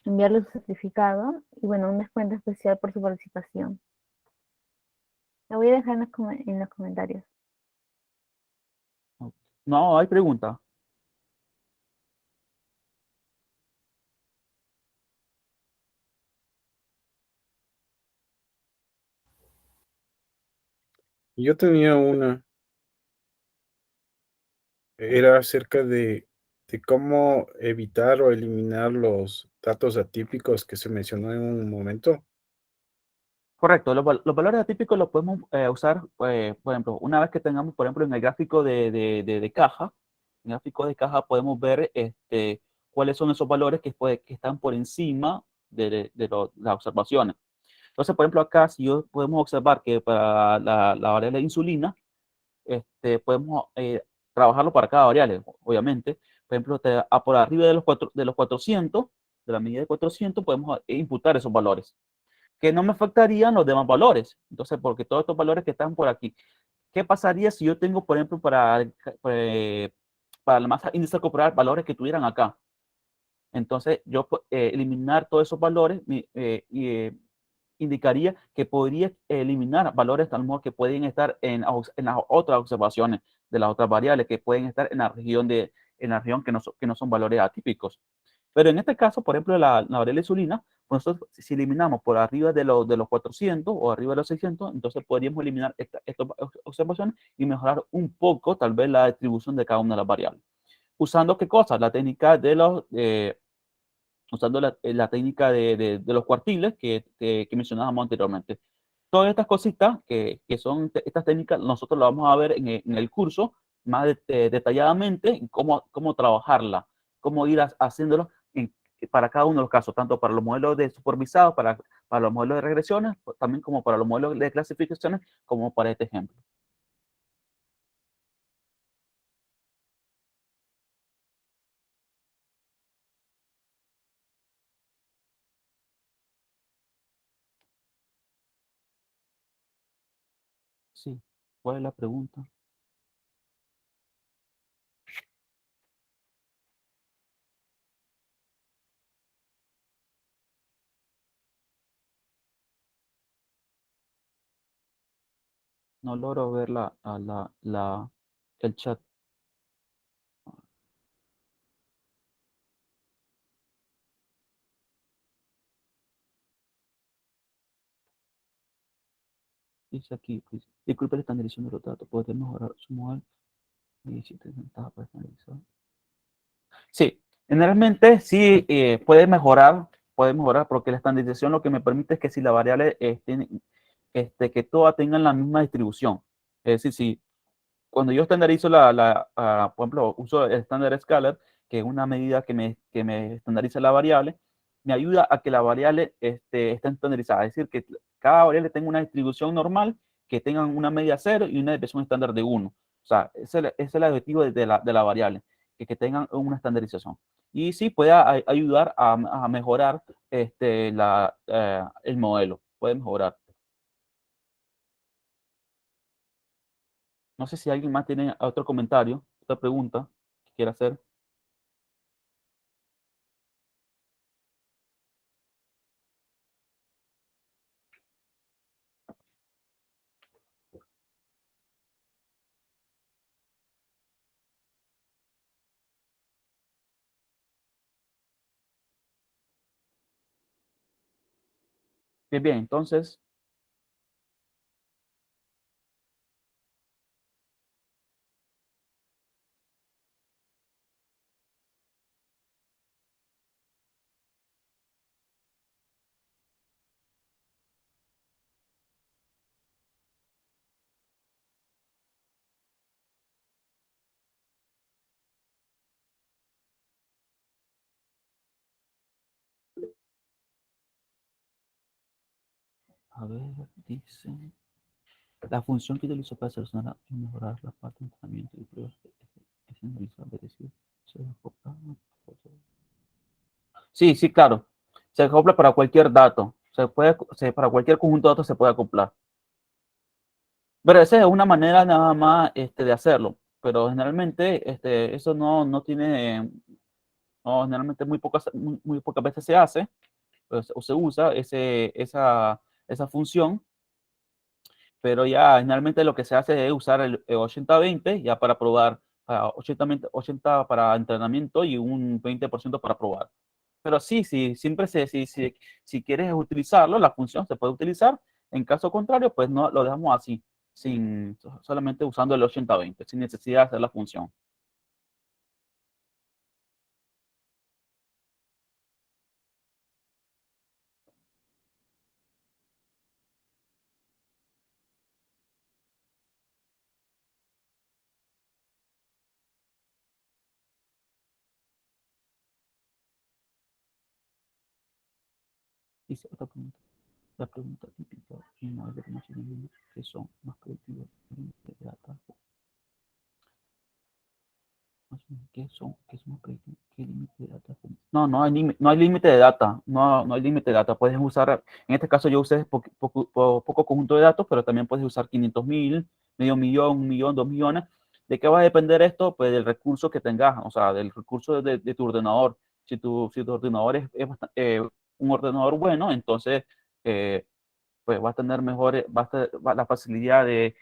S2: enviarle su certificado y bueno, un descuento especial por su participación. La voy a dejar en los comentarios.
S1: No, hay pregunta.
S3: Yo tenía una, era acerca de cómo evitar o eliminar los datos atípicos que se mencionó en un momento.
S1: Correcto, los valores atípicos los podemos usar, por ejemplo, una vez que tengamos, por ejemplo, en el gráfico de caja, en el gráfico de caja podemos ver cuáles son esos valores que están por encima de las observaciones. Entonces, por ejemplo, acá, si yo podemos observar que para la variable de insulina, podemos trabajarlo para cada variable, obviamente. Por ejemplo, por arriba de los 400, de la medida de 400, podemos imputar esos valores que no me afectarían los demás valores. Entonces, porque todos estos valores que están por aquí, ¿qué pasaría si yo tengo, por ejemplo, para la masa índice corporal, valores que tuvieran acá? Entonces, yo eliminar todos esos valores indicaría que podría eliminar valores tal modo que pueden estar en las otras observaciones de las otras variables, que pueden estar en la región que no son valores atípicos. Pero en este caso, por ejemplo, la variable insulina, pues nosotros si eliminamos por arriba de los 400 o arriba de los 600, entonces podríamos eliminar estas observaciones y mejorar un poco tal vez la distribución de cada una de las variables. ¿Usando qué cosa? La técnica usando la técnica de los cuartiles que mencionábamos anteriormente. Todas estas cositas que son estas técnicas, nosotros las vamos a ver en el curso más detalladamente, cómo trabajarla, cómo ir haciéndolo para cada uno de los casos, tanto para los modelos de supervisados, para los modelos de regresiones, también como para los modelos de clasificaciones, como para este ejemplo. Sí, ¿cuál es la pregunta? No logro ver el chat. Dice aquí, pues, disculpe la estandarización de los datos, puede mejorar su modelo y si te ventaja para estandarizar. Sí, generalmente sí puede mejorar porque la estandarización lo que me permite es que si la variable que todas tengan la misma distribución. Es decir, si cuando yo estandarizo por ejemplo, uso el estándar scalar, que es una medida que me estandariza la variable, me ayuda a que la variable esté estandarizada. Es decir, que cada variable tenga una distribución normal, que tengan una media 0 y una desviación estándar de 1. O sea, ese es el objetivo de la variable, que tengan una estandarización. y sí puede ayudar a mejorar el modelo, puede mejorar. No sé si alguien más tiene otro comentario, otra pregunta que quiera hacer. Bien, bien, entonces, a ver, dice, la función que utilizo para seleccionar y mejorar la parte de entrenamiento y pruebas es analizar, decir, se acopla. Sí, sí, claro. Se acopla para cualquier dato. Para cualquier conjunto de datos se puede acoplar. Pero esa es una manera nada más de hacerlo. Pero generalmente eso no tiene, no, generalmente muy pocas veces se hace pues, o se usa esa función. Pero ya generalmente lo que se hace es usar el 80-20 ya para probar, 80 para entrenamiento y un 20% para probar. Pero sí, sí, siempre si quieres utilizarlo, la función se puede utilizar. En caso contrario, pues no lo dejamos así, solamente usando el 80-20, sin necesidad de hacer la función. Dice otra pregunta. La pregunta típica en la de machine learning, que son más productivos de data. ¿Qué son qué límite de data? No, no hay límite de data. No hay límite de data. Puedes usar, en este caso yo usé poco conjunto de datos, pero también puedes usar 500.000, medio millón, 1.000.000, 2.000.000. ¿De qué va a depender esto? Pues del recurso que tengas, o sea, del recurso de tu ordenador. Si tu ordenador un ordenador bueno, entonces eh, pues va a tener mejores, la facilidad de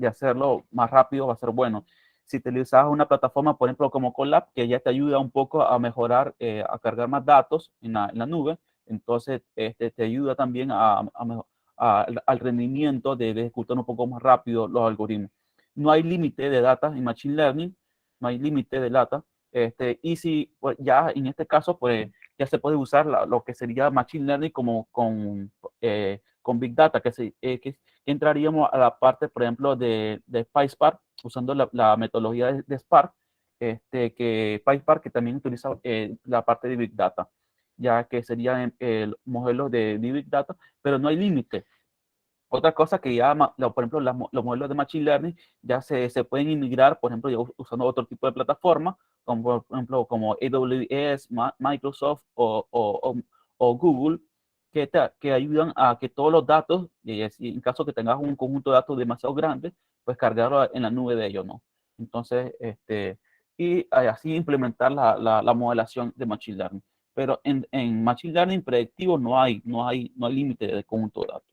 S1: hacerlo más rápido, va a ser bueno. Si utilizas una plataforma, por ejemplo, como Colab, que ya te ayuda un poco a mejorar, a cargar más datos en la nube, entonces te ayuda también al rendimiento de ejecutar un poco más rápido los algoritmos. No hay límite de data en Machine Learning, no hay límite de data. Y si pues, ya en este caso, pues ya se puede usar lo que sería Machine Learning como con Big Data, que entraríamos a la parte, por ejemplo, de PySpark, usando la metodología de Spark, que PySpark que también utiliza la parte de Big Data, ya que serían modelos de Big Data, pero no hay límite. Otra cosa que ya, por ejemplo, los modelos de Machine Learning ya se pueden integrar, por ejemplo, ya usando otro tipo de plataforma, como por ejemplo como AWS, Microsoft o Google, que ayudan a que todos los datos, y en caso que tengas un conjunto de datos demasiado grande, pues cargarlo en la nube de ellos, ¿no? Entonces, y así implementar la modelación de Machine Learning. Pero en Machine Learning predictivo no hay límite de conjunto de datos.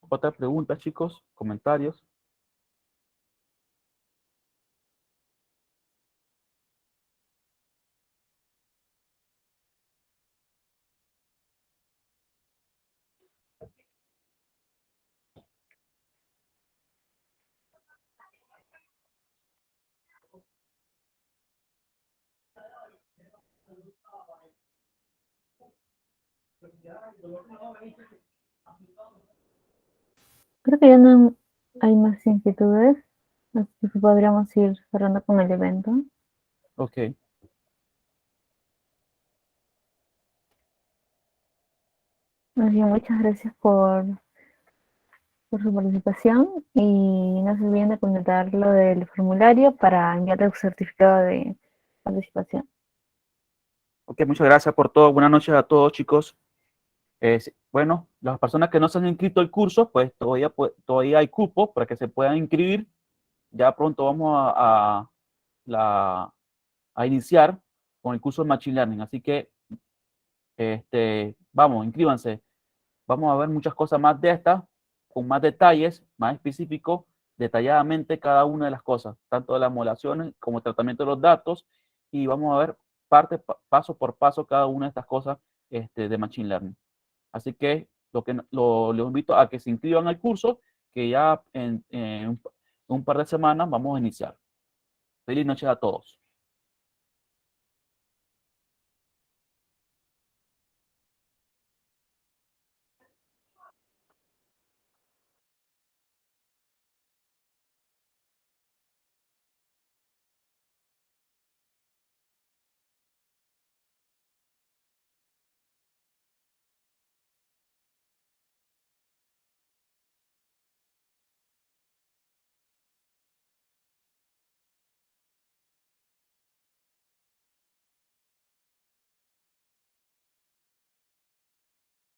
S1: Otra pregunta, chicos, comentarios.
S2: Creo que ya no hay más inquietudes. Así que podríamos ir cerrando con el evento.
S1: Ok.
S2: Así que muchas gracias por su participación y no se olviden de completar lo del formulario para enviarle el certificado de participación.
S1: Ok, muchas gracias por todo. Buenas noches a todos, chicos. Bueno, las personas que no se han inscrito al curso, pues todavía hay cupo para que se puedan inscribir. Ya pronto vamos a iniciar con el curso de Machine Learning. Así que, vamos, inscríbanse. Vamos a ver muchas cosas más de estas, con más detalles, más específicos, detalladamente cada una de las cosas, tanto de las modelaciones como el tratamiento de los datos, y vamos a ver paso por paso cada una de estas cosas de Machine Learning. Así que los invito a que se inscriban al curso, que ya en un par de semanas vamos a iniciar. Feliz noche a todos.